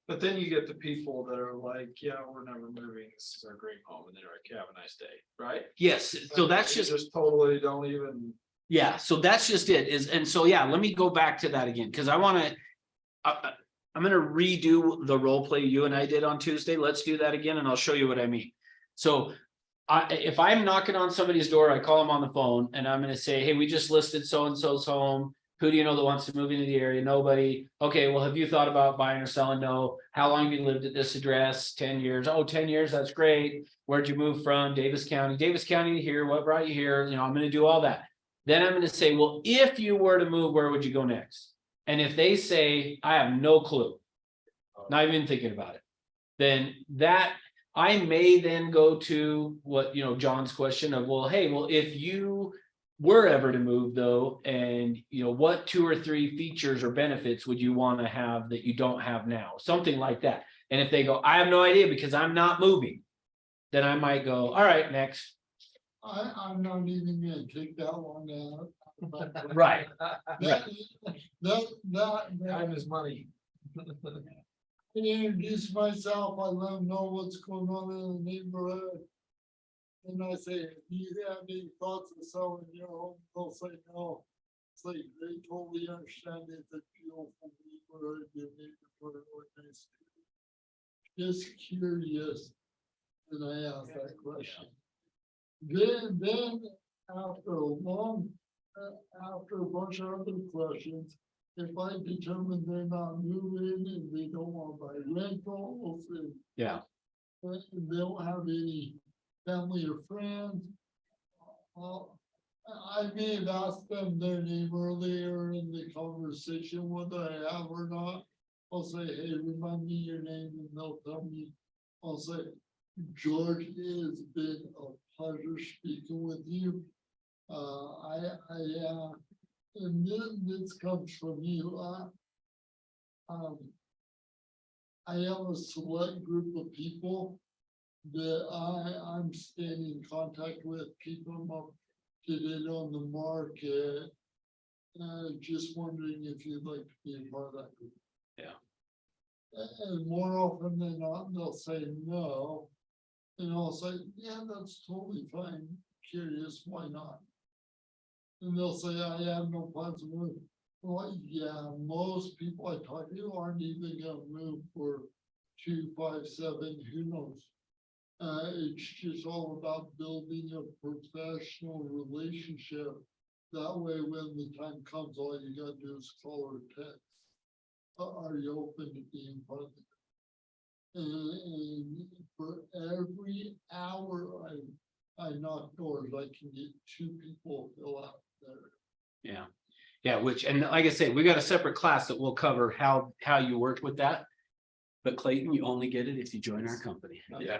D: But then you get the people that are like, yeah, we're never moving, this is our great home, and they're like, have a nice day, right?
C: yes, so that's
D: You
C: just,
D: totally don't even.
C: yeah, so that's just it, is, and so, yeah, let me go back to that again, because I wanna, I'm gonna redo the role play you and I did on Tuesday. Let's do that again and I'll show you what I mean. So if I'm knocking on somebody's door, I call them on the phone and I'm gonna say, hey, we just listed so-and-so's home. Who do you know that wants to move into the area? Nobody. Okay, well, have you thought about buying or selling? No. How long have you lived at this address? 10 years. Oh, 10 years, that's great. Where'd you move from? Davis County. Davis County to here. What brought you here? You know, I'm gonna do all that. Then I'm gonna say, well, if you were to move, where would you go next? And if they say, I have no clue, not even thinking about it, then that I may then go to what, you know, John's question of, well, hey, well, if you were ever to move though, and you know, what 2 or 3 features or benefits would you want to have that you don't have now? Something like that. And if they go, I have no idea because I'm not moving, then I might go, all right, next.
B: I'm not even gonna take that one out.
C: Right.
D: Time is money.
B: I introduce myself, I let them know what's going on in the neighborhood. And I say, do you have any thoughts of selling your home? They'll say no. It's like they totally understand it's a beautiful neighborhood, your neighborhood, what nice. Just curious, and I ask that question. Then after a long, after a bunch of other questions, if I determine they're not moving and they don't want to buy rentals and
C: Yeah.
B: they don't have any family or friends, I may have asked them their name earlier in the conversation, whether I have or not. I'll say, hey, remind me your name, and they'll tell me. I'll say, George, it has been a pleasure speaking with you. And this comes from you. I have a select group of people that I'm staying in contact with, keep them up to date on the market. Just wondering if you'd like to be a part of that group.
C: Yeah.
B: And more often than not, they'll say no. And I'll say, yeah, that's totally fine. Curious, why not? And they'll say, I have no plans to move. Well, yeah, most people I talk to aren't even gonna move for 2, 5, 7, who knows? It's just all about building a professional relationship. That way, when the time comes, all you gotta do is call or text. Are you open to being part of it? And for every hour I knock doors, I can get 2 people fill out there.
C: Yeah. Yeah, which, and like I say, we got a separate class that will cover how you work with that. But Clayton, you only get it if you join our company.
D: Yeah.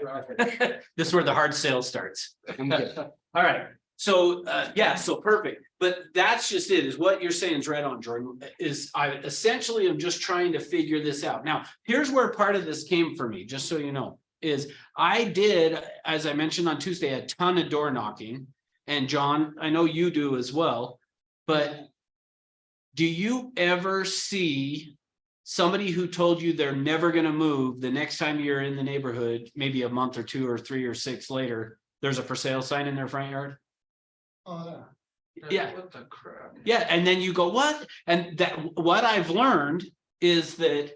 C: This is where the hard sale starts. All right, so yeah, so perfect. But that's just it, is what you're saying is right on, Jordan, is I essentially am just trying to figure this out. Now, here's where part of this came for me, just so you know, is I did, as I mentioned on Tuesday, a ton of door knocking. And John, I know you do as well, but do you ever see somebody who told you they're never going to move the next time you're in the neighborhood, maybe a month or 2 or 3 or 6 later, there's a for sale sign in their front yard? Yeah.
D: What the crap?
C: Yeah, and then you go, what? And that, what I've learned is that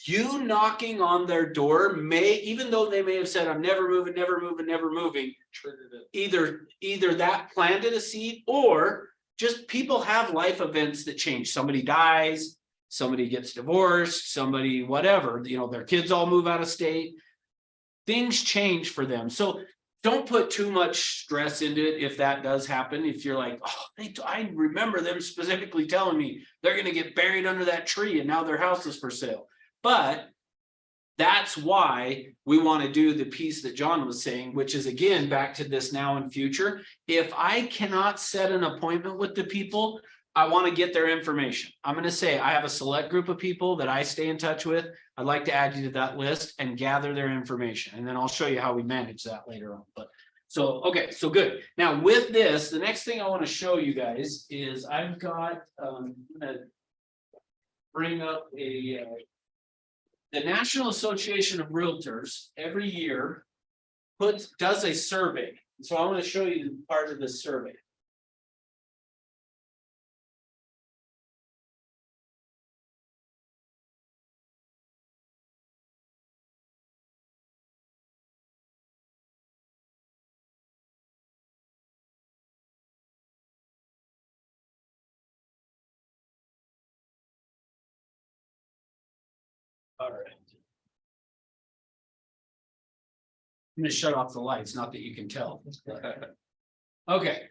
C: you knocking on their door may, even though they may have said, I'm never moving, never moving, never moving, either that planted a seed, or just people have life events that change. Somebody dies, somebody gets divorced, somebody, whatever, you know, their kids all move out of state. Things change for them. So don't put too much stress into it if that does happen. If you're like, oh, I remember them specifically telling me they're going to get buried under that tree and now their house is for sale. But that's why we want to do the piece that John was saying, which is, again, back to this now and future. If I cannot set an appointment with the people, I want to get their information. I'm going to say I have a select group of people that I stay in touch with. I'd like to add you to that list and gather their information. And then I'll show you how we manage that later on. But so, okay, so good. Now with this, the next thing I want to show you guys is I've got, I'm going to bring up the National Association of Realtors every year does a survey. So I want to show you part of this survey. All right. I'm gonna shut off the lights, not that you can tell. Okay.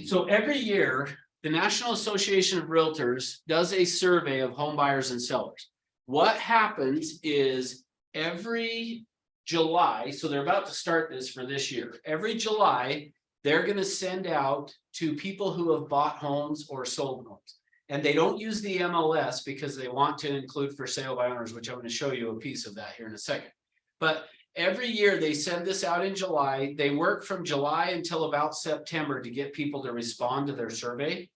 C: So every year, the National Association of Realtors does a survey of home buyers and sellers. What happens is every July, so they're about to start this for this year, every July, they're gonna send out to people who have bought homes or sold homes. And they don't use the MLS because they want to include for sale by owners, which I'm going to show you a piece of that here in a second. But every year they send this out in July. They work from July until about September to get people to respond to their survey.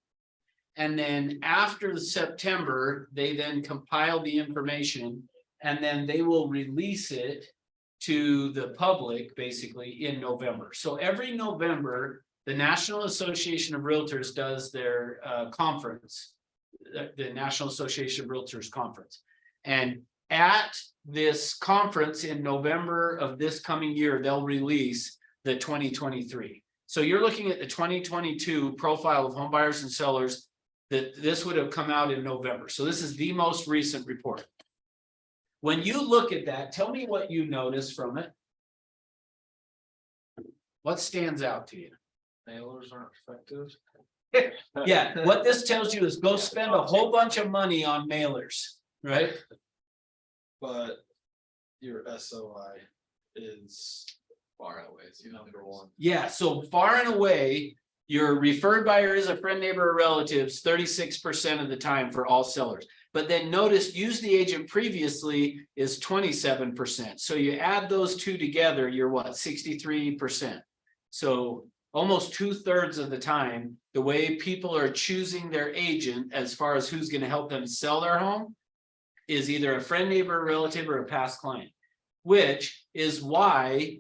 C: And then after the September, they then compile the information and then they will release it to the public basically in November. So every November, the National Association of Realtors does their conference. The National Association of Realtors conference. And at this conference in November of this coming year, they'll release the 2023. So you're looking at the 2022 profile of home buyers and sellers that this would have come out in November. So this is the most recent report. When you look at that, tell me what you notice from it. What stands out to you?
D: Mailers aren't effective.
C: Yeah, what this tells you is go spend a whole bunch of money on mailers, right?
D: But your SOI is far outweighs number one.
C: Yeah, so far and away, your referred buyer is a friend, neighbor, or relatives 36% of the time for all sellers. But then notice use the agent previously is 27%. So you add those two together, you're what, 63%. So almost 2/3 of the time, the way people are choosing their agent as far as who's gonna help them sell their home is either a friend, neighbor, relative, or a past client. Which is why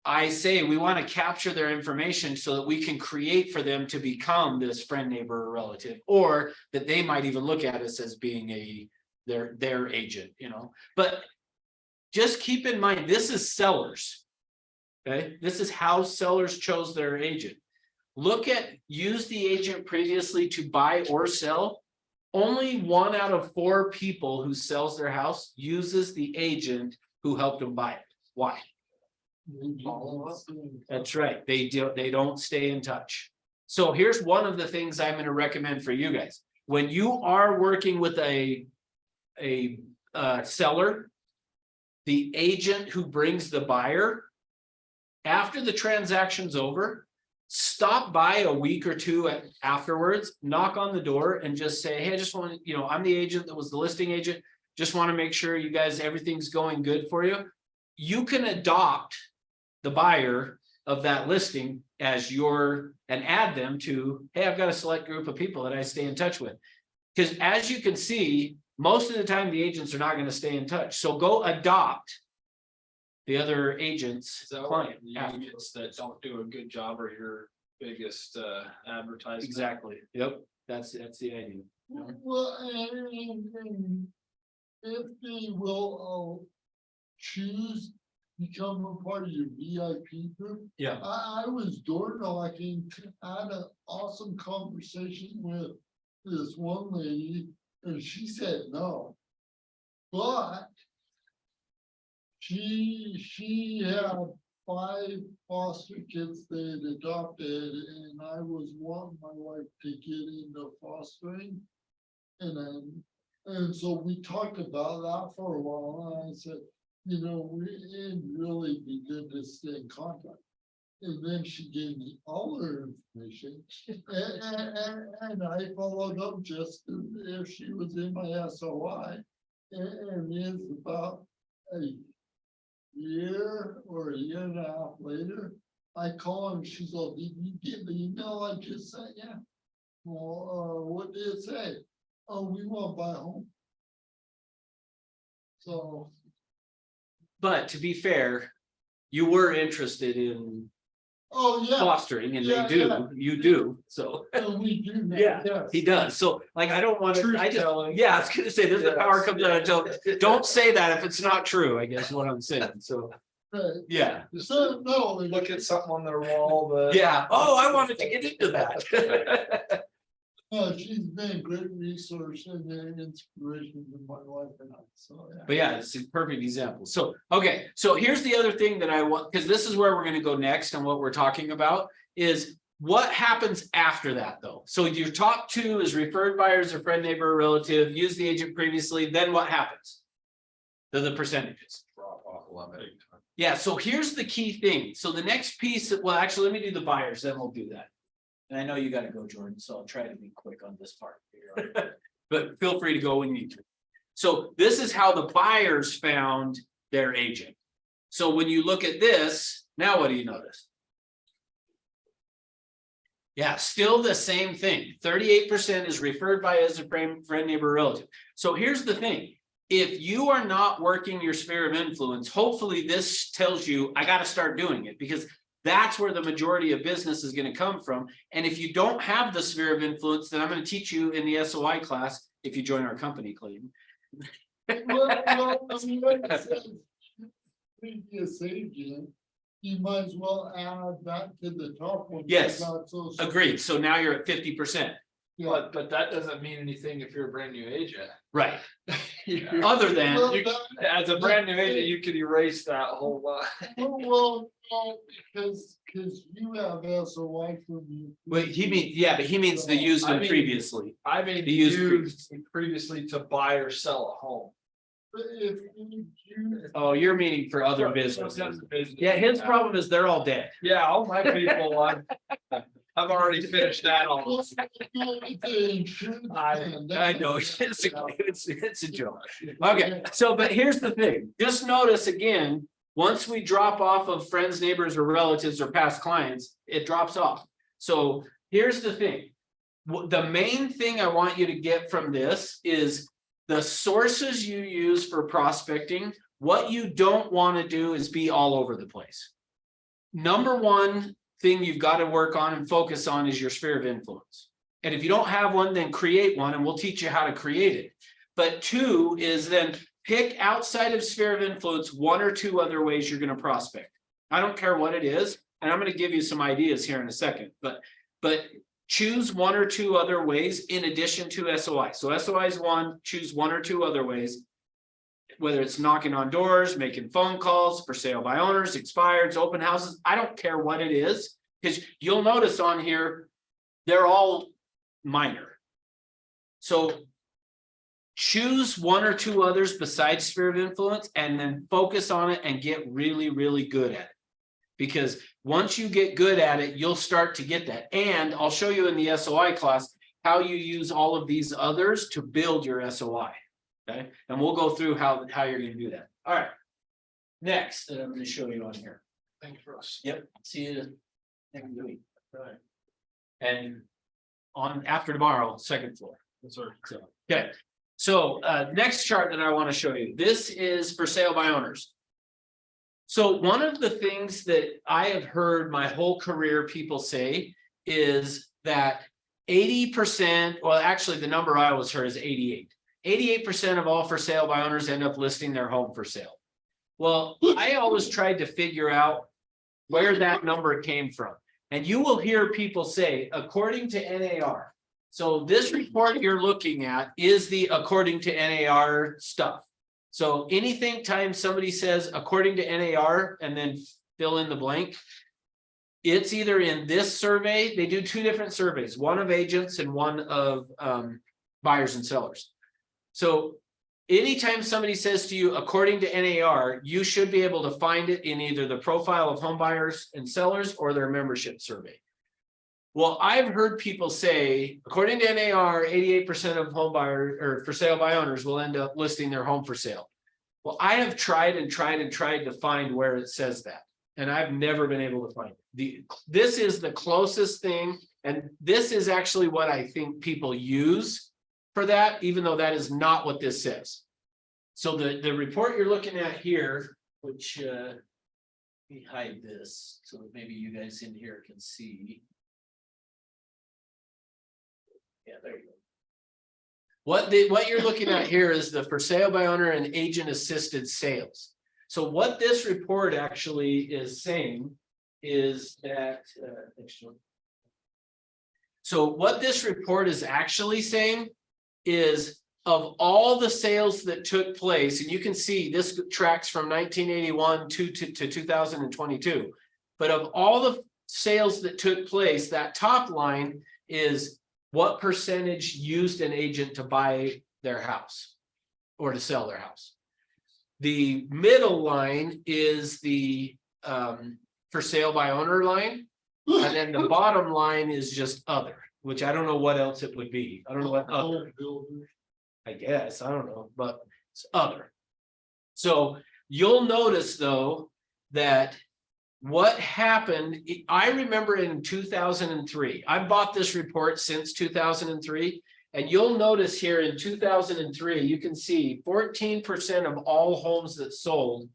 C: I say we want to capture their information so that we can create for them to become this friend, neighbor, or relative, or that they might even look at us as being their agent, you know, but just keep in mind, this is sellers. Okay, this is how sellers chose their agent. Look at use the agent previously to buy or sell. Only 1 out of 4 people who sells their house uses the agent who helped them buy it. Why? That's right. They don't stay in touch. So here's one of the things I'm going to recommend for you guys. When you are working with a seller, the agent who brings the buyer, after the transaction's over, stop by a week or two afterwards, knock on the door and just say, hey, I just want to, you know, I'm the agent that was the listing agent. Just want to make sure you guys, everything's going good for you. You can adopt the buyer of that listing as and add them to, hey, I've got a select group of people that I stay in touch with. Because as you can see, most of the time the agents are not going to stay in touch. So go adopt the other agent's client.
D: Agents that don't do a good job are your biggest advertisement.
C: Exactly. Yep. That's the idea.
B: Well, and if they will choose become a part of your VIP group.
C: Yeah.
B: I was door knocking, I had an awesome conversation with this one lady, and she said no. But she had 5 foster kids they had adopted, and I was wanting my wife to get into fostering. And so we talked about that for a while, and I said, you know, it'd really be good to stay in contact. And then she gave me all her information, and I followed up just if she was in my SOI. And it's about a year or a year and a half later, I call her and she's like, did you get the email I just sent you? Well, what did it say? Oh, we want to buy a home. So.
C: But to be fair, you were interested in
B: Oh, yeah.
C: fostering and
B: Yeah,
C: they do,
B: yeah.
C: you do, so.
B: We do. That,
C: Yeah,
B: yes.
C: he does. So like, I don't want to, I just,
D: Truth-telling.
C: yeah, I was gonna say, there's the power
D: Yes,
C: comes out of, don't say that if it's not true, I guess what I'm saying. So,
B: Right.
C: yeah.
B: So, no.
D: Look at something on their wall that.
C: Yeah. Oh, I wanted to get into that.
B: She's been a great resource and an inspiration to my wife and I, so. Yeah.
C: But yeah, it's a perfect example. So, okay, so here's the other thing that I want, because this is where we're gonna go next and what we're talking about is what happens after that though? So your top 2 is referred buyers or friend, neighbor, or relative, use the agent previously, then what happens? They're the percentages.
D: Drop off a lot.
C: Yeah, so here's the key thing. So the next piece, well, actually, let me do the buyers, then we'll do that. And I know you gotta go, Jordan, so I'll try to be quick on this part. But feel free to go when you need to. So this is how the buyers found their agent. So when you look at this, now what do you notice? Yeah, still the same thing. 38% is referred by as a friend, neighbor, relative. So here's the thing. If you are not working your sphere of influence, hopefully this tells you, I got to start doing it because that's where the majority of business is going to come from. And if you don't have the sphere of influence, then I'm going to teach you in the SOI class, if you join our company, Clayton.
B: Well, I mean, like I said, previous agent, you might as well add that to the top one.
C: Yes,
B: So.
C: agreed. So now you're at 50%.
B: Yeah.
D: But that doesn't mean anything if you're a brand new agent.
C: Right. other than,
B: Well,
C: you-
B: that-
D: As a brand new agent, you could erase that whole lot.
B: well, because you have SOI from you.
C: but but he means the used
D: I
C: one
D: mean-
C: previously.
D: I mean,
C: He used
D: used previously to buy or sell a home.
B: But if you.
C: Oh, you're meaning for other businesses.
D: Business.
C: Yeah, his problem is they're all dead.
D: Yeah, all my people, I've already finished that all.
C: I know, it's a joke. Okay, so, but here's the thing, just notice again, once we drop off of friends, neighbors, or relatives or past clients, it drops off. So here's the thing. The main thing I want you to get from this is the sources you use for prospecting. What you don't want to do is be all over the place. Number one thing you've got to work on and focus on is your sphere of influence. And if you don't have one, then create one and we'll teach you how to create it. But two is then pick outside of sphere of influence, one or two other ways you're going to prospect. I don't care what it is. And I'm going to give you some ideas here in a second, but choose one or two other ways in addition to SOI. So SOI is one, choose one or two other ways. Whether it's knocking on doors, making phone calls, for sale by owners, expireds, open houses, I don't care what it is, because you'll notice on here, they're all minor. So choose one or two others besides sphere of influence and then focus on it and get really, really good at it. Because once you get good at it, you'll start to get that. And I'll show you in the SOI class how you use all of these others to build your SOI. Okay, and we'll go through how you're going to do that. All right. Next, that I'm going to show you on here.
D: Thank you for us.
C: Yep. See you next week. Right. And on after tomorrow, second floor.
D: Yes, sir.
C: So, okay. So next chart that I want to show you. This is for sale by owners. So one of the things that I have heard my whole career people say is that 80%, well, actually the number I always heard is 88. 88% of all for sale by owners end up listing their home for sale. Well, I always tried to figure out where that number came from. And you will hear people say, according to NAR. So this report you're looking at is the according to NAR stuff. So anything time somebody says according to NAR and then fill in the blank, it's either in this survey, they do two different surveys, one of agents and one of buyers and sellers. So anytime somebody says to you, according to NAR, you should be able to find it in either the profile of home buyers and sellers or their membership survey. Well, I've heard people say, according to NAR, 88% of home buyers or for sale by owners will end up listing their home for sale. Well, I have tried to find where it says that, and I've never been able to find it. This is the closest thing, and this is actually what I think people use for that, even though that is not what this says. So the report you're looking at here, which let me hide this so that maybe you guys in here can see. Yeah, there you go. What you're looking at here is the for sale by owner and agent assisted sales. So what this report actually is saying is that so what this report is actually saying is of all the sales that took place, and you can see this tracks from 1981 to 2022, but of all the sales that took place, that top line is what percentage used an agent to buy their house or to sell their house. The middle line is the for sale by owner line, and then the bottom line is just other, which I don't know what else it would be. I don't know what other. I guess, I don't know, but it's other. So you'll notice though, that what happened, I remember in 2003, I bought this report since 2003, and you'll notice here in 2003, you can see 14% of all homes that sold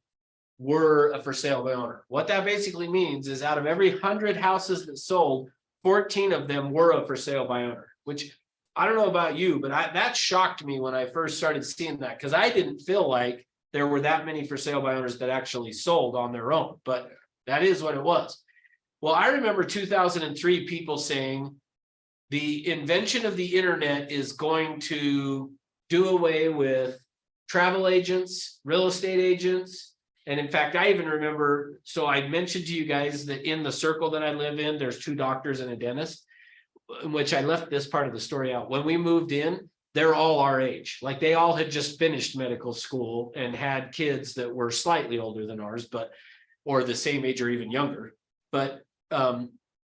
C: were a for sale by owner. What that basically means is out of every 100 houses that sold, 14 of them were a for sale by owner, which I don't know about you, but that shocked me when I first started seeing that, because I didn't feel like there were that many for sale by owners that actually sold on their own, but that is what it was. Well, I remember 2003 people saying the invention of the internet is going to do away with travel agents, real estate agents. And in fact, I even remember, so I mentioned to you guys that in the circle that I live in, there's 2 doctors and a dentist, in which I left this part of the story out. When we moved in, they're all our age. Like they all had just finished medical school and had kids that were slightly older than ours, or the same age or even younger. But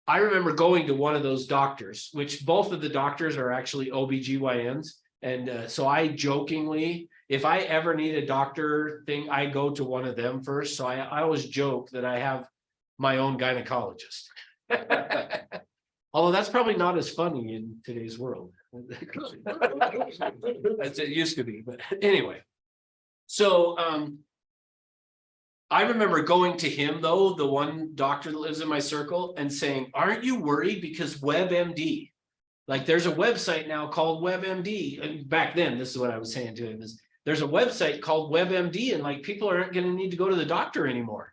C: I remember going to one of those doctors, which both of the doctors are actually OBGYNs. And so I jokingly, if I ever need a doctor thing, I go to one of them first. So I always joke that I have my own gynecologist. Although that's probably not as funny in today's world. As it used to be, but anyway. So I remember going to him though, the one doctor that lives in my circle, and saying, aren't you worried because WebMD, like there's a website now called WebMD. And back then, this is what I was saying to him is there's a website called WebMD and like people aren't going to need to go to the doctor anymore.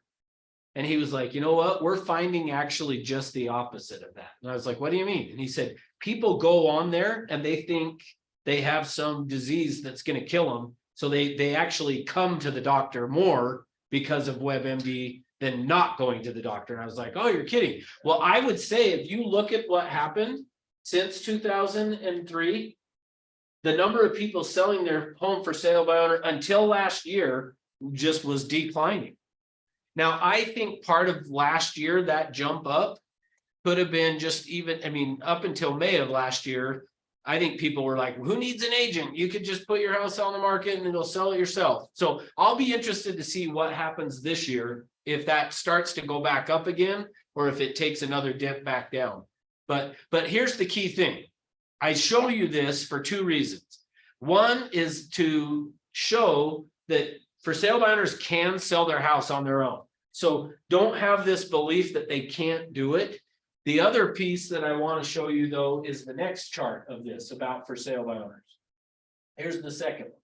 C: And he was like, you know what, we're finding actually just the opposite of that. And I was like, what do you mean? And he said, people go on there and they think they have some disease that's going to kill them. So they actually come to the doctor more because of WebMD than not going to the doctor. And I was like, oh, you're kidding. Well, I would say if you look at what happened since 2003, the number of people selling their home for sale by owner until last year just was declining. Now, I think part of last year, that jump up could have been just even, I mean, up until May of last year, I think people were like, who needs an agent? You could just put your house on the market and it'll sell it yourself. So I'll be interested to see what happens this year, if that starts to go back up again, or if it takes another dip back down. But here's the key thing. I show you this for 2 reasons. One is to show that for sale by owners can sell their house on their own. So don't have this belief that they can't do it. The other piece that I want to show you though is the next chart of this about for sale by owners. Here's the second one.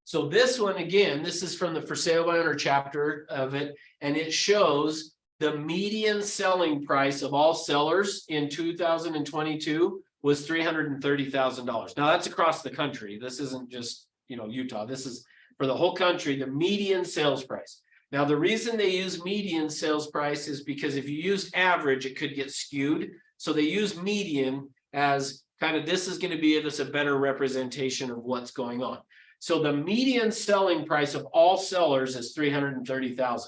C: So this one, again, this is from the for sale by owner chapter of it, and it shows the median selling price of all sellers in 2022 was $330,000. Now that's across the country. This isn't just, Utah. This is for the whole country, the median sales price. Now, the reason they use median sales price is because if you use average, it could get skewed. So they use median as kind of, this is going to give us a better representation of what's going on. So the median selling price of all sellers is $330,000.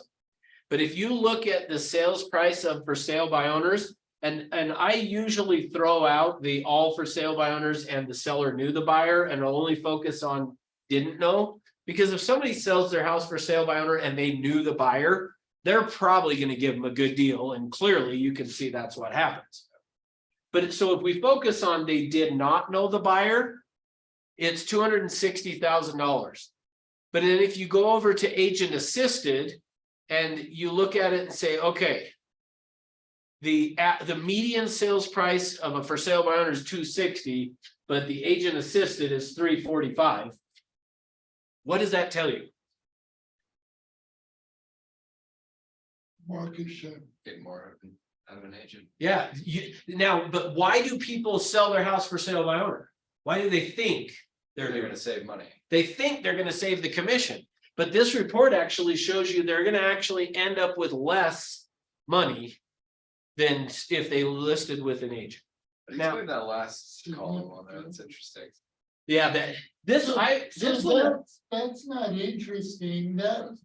C: But if you look at the sales price of for sale by owners, and I usually throw out the all for sale by owners and the seller knew the buyer, and I'll only focus on didn't know. Because if somebody sells their house for sale by owner and they knew the buyer, they're probably going to give them a good deal. And clearly you can see that's what happens. But so if we focus on they did not know the buyer, it's $260,000. But then if you go over to agent assisted and you look at it and say, okay, the median sales price of a for sale by owner is $260,000, but the agent assisted is $345,000. What does that tell you?
B: Market share.
A: Get more out of an agent.
C: Yeah. Now, but why do people sell their house for sale by owner? Why do they think
A: They're going to save money.
C: They think they're going to save the commission? But this report actually shows you they're going to actually end up with less money than if they listed with an agent. Now-
A: Explain that last column on there. That's interesting.
C: Yeah, that's
B: not interesting. That,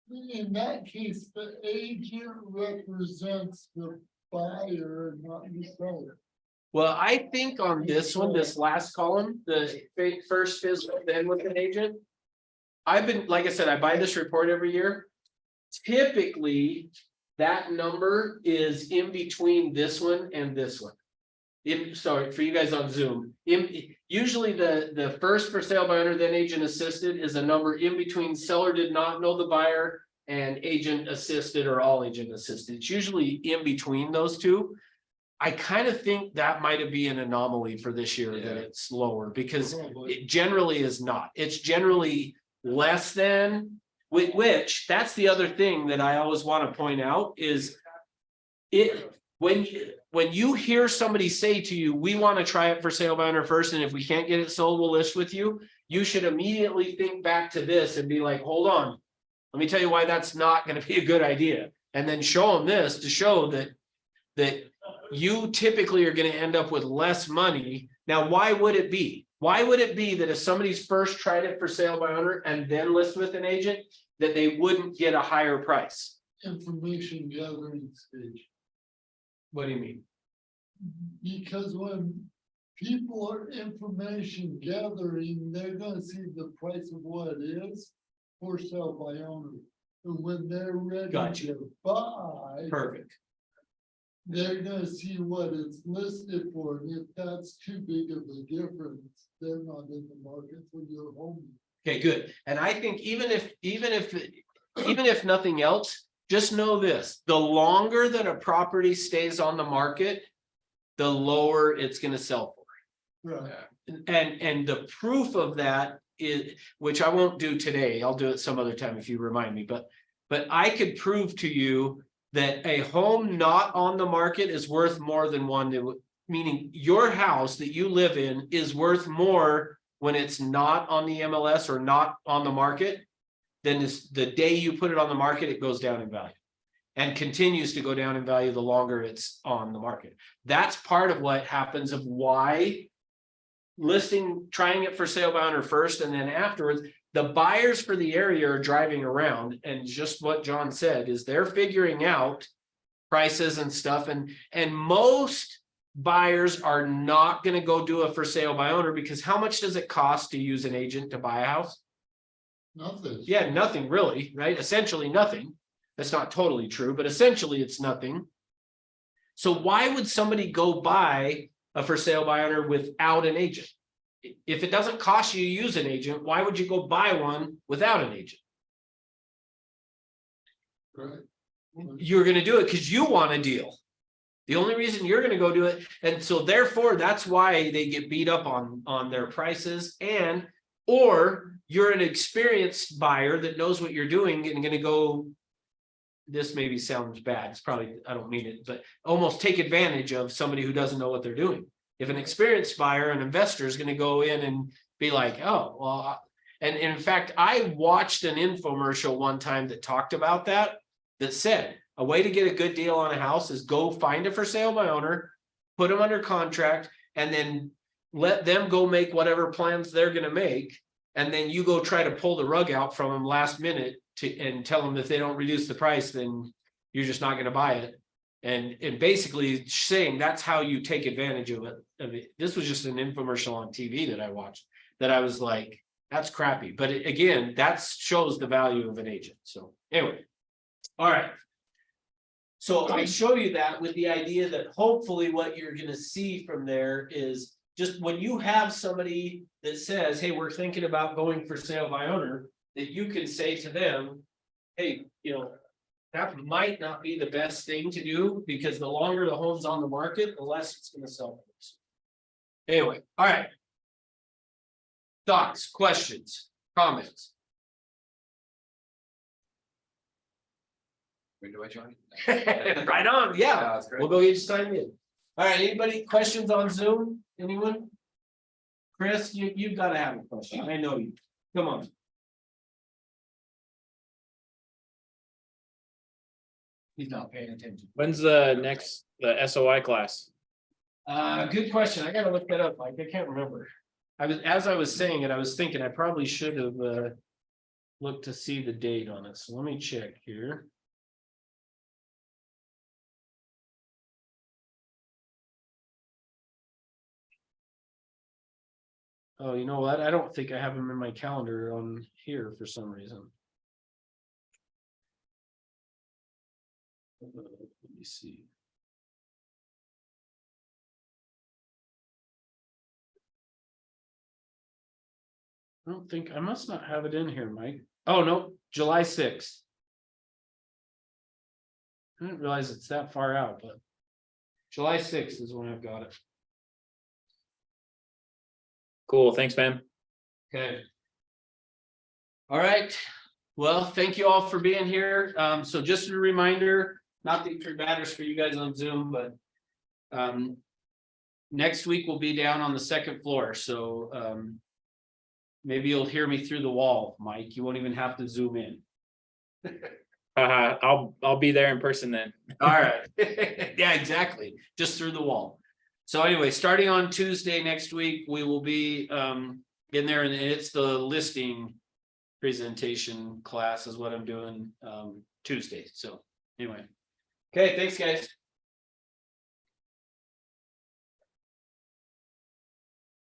B: in that case, the agent represents the buyer, not the seller.
C: well, I think on this one, this last column, the first physical, then with an agent. I've been, like I said, I buy this report every year. Typically, that number is in between this one and this one. Sorry, for you guys on Zoom, usually the first for sale by owner, then agent assisted is a number in between seller did not know the buyer and agent assisted or all agent assisted. It's usually in between those two. I kind of think that might be an anomaly for this year that it's lower because it generally is not. It's generally less than, which that's the other thing that I always want to point out is when you hear somebody say to you, we want to try it for sale by owner first, and if we can't get it sold, we'll list with you. you should immediately think back to this and be like, hold on. Let me tell you why that's not gonna be a good idea. And then show them this to show that you typically are gonna end up with less money. Now, why would it be? Why would it be that if somebody's first tried it for sale by owner and then list with an agent, that they wouldn't get a higher price?
B: Information gathering stage.
C: What do you mean?
B: Because when people are information gathering, they're gonna see the price of what it is for sale by owner. And when they're ready
C: Gotcha.
B: to buy,
C: Perfect.
B: they're gonna see what it's listed for, and if that's too big of a difference, they're not in the market for your home.
C: Okay, good. And I think even if nothing else, just know this, the longer that a property stays on the market, the lower it's gonna sell for.
B: Right,
C: And the proof of that is, which I won't do today, I'll do it some other time if you remind me, but I could prove to you that a home not on the market is worth more than one that would, meaning your house that you live in is worth more when it's not on the MLS or not on the market. Then it's the day you put it on the market, it goes down in value. And continues to go down in value the longer it's on the market. That's part of what happens of why trying it for sale by owner first, and then afterwards, the buyers for the area are driving around, and just what John said is they're figuring out prices and stuff, and most buyers are not going to go do a for sale by owner, because how much does it cost to use an agent to buy a house?
B: nothing.
C: Yeah, nothing really, right? Essentially nothing. That's not totally true, but essentially it's nothing. So why would somebody go buy a for sale by owner without an agent? If it doesn't cost you to use an agent, why would you go buy one without an agent?
B: Right,
C: You're going to do it because you want a deal. The only reason you're going to go do it. And so therefore, that's why they get beat up on their prices, or you're an experienced buyer that knows what you're doing and going to go, this maybe sounds bad. It's probably, I don't mean it, but almost take advantage of somebody who doesn't know what they're doing. If an experienced buyer, an investor is going to go in and be like, oh, well, and in fact, I watched an infomercial one time that talked about that said a way to get a good deal on a house is go find a for sale by owner, put them under contract, and then let them go make whatever plans they're going to make. And then you go try to pull the rug out from them last minute and tell them if they don't reduce the price, then you're just not going to buy it. And basically saying that's how you take advantage of it. This was just an infomercial on TV that I watched that I was like, that's crappy. But again, that shows the value of an agent. So anyway, all right. So I show you that with the idea that hopefully what you're going to see from there is just when you have somebody that says, hey, we're thinking about going for sale by owner, that you can say to them, hey, that might not be the best thing to do, because the longer the home's on the market, the less it's going to sell. Anyway, all right. Thoughts, questions, comments?
E: When do I join?
C: Right on, yeah.
E: That's great.
C: We'll go get you signed in. All right, anybody questions on Zoom? Anyone? Chris, you've got to have a question. I know you. Come on. He's not paying attention.
F: When's the SOI class?
C: Good question. I gotta look that up. Like, I can't remember. As I was saying it, I was thinking I probably should have looked to see the date on it. So let me check here. Oh, you know what? I don't think I have them in my calendar on here for some reason. Let me see. I don't think, I must not have it in here, Mike. Oh, no, July 6th. I didn't realize it's that far out, but July 6th is when I've got it.
F: Cool, thanks, man.
C: Okay. All right. Well, thank you all for being here. So just a reminder, not that it matters for you guys on Zoom, but next week we'll be down on the second floor. So
A: Maybe you'll hear me through the wall, Mike. You won't even have to zoom in.
F: I'll be there in person then.
A: All right. Yeah, exactly. Just through the wall. So anyway, starting on Tuesday next week, we will be in there, and it's the listing presentation class is what I'm doing Tuesday. So anyway. Okay, thanks, guys.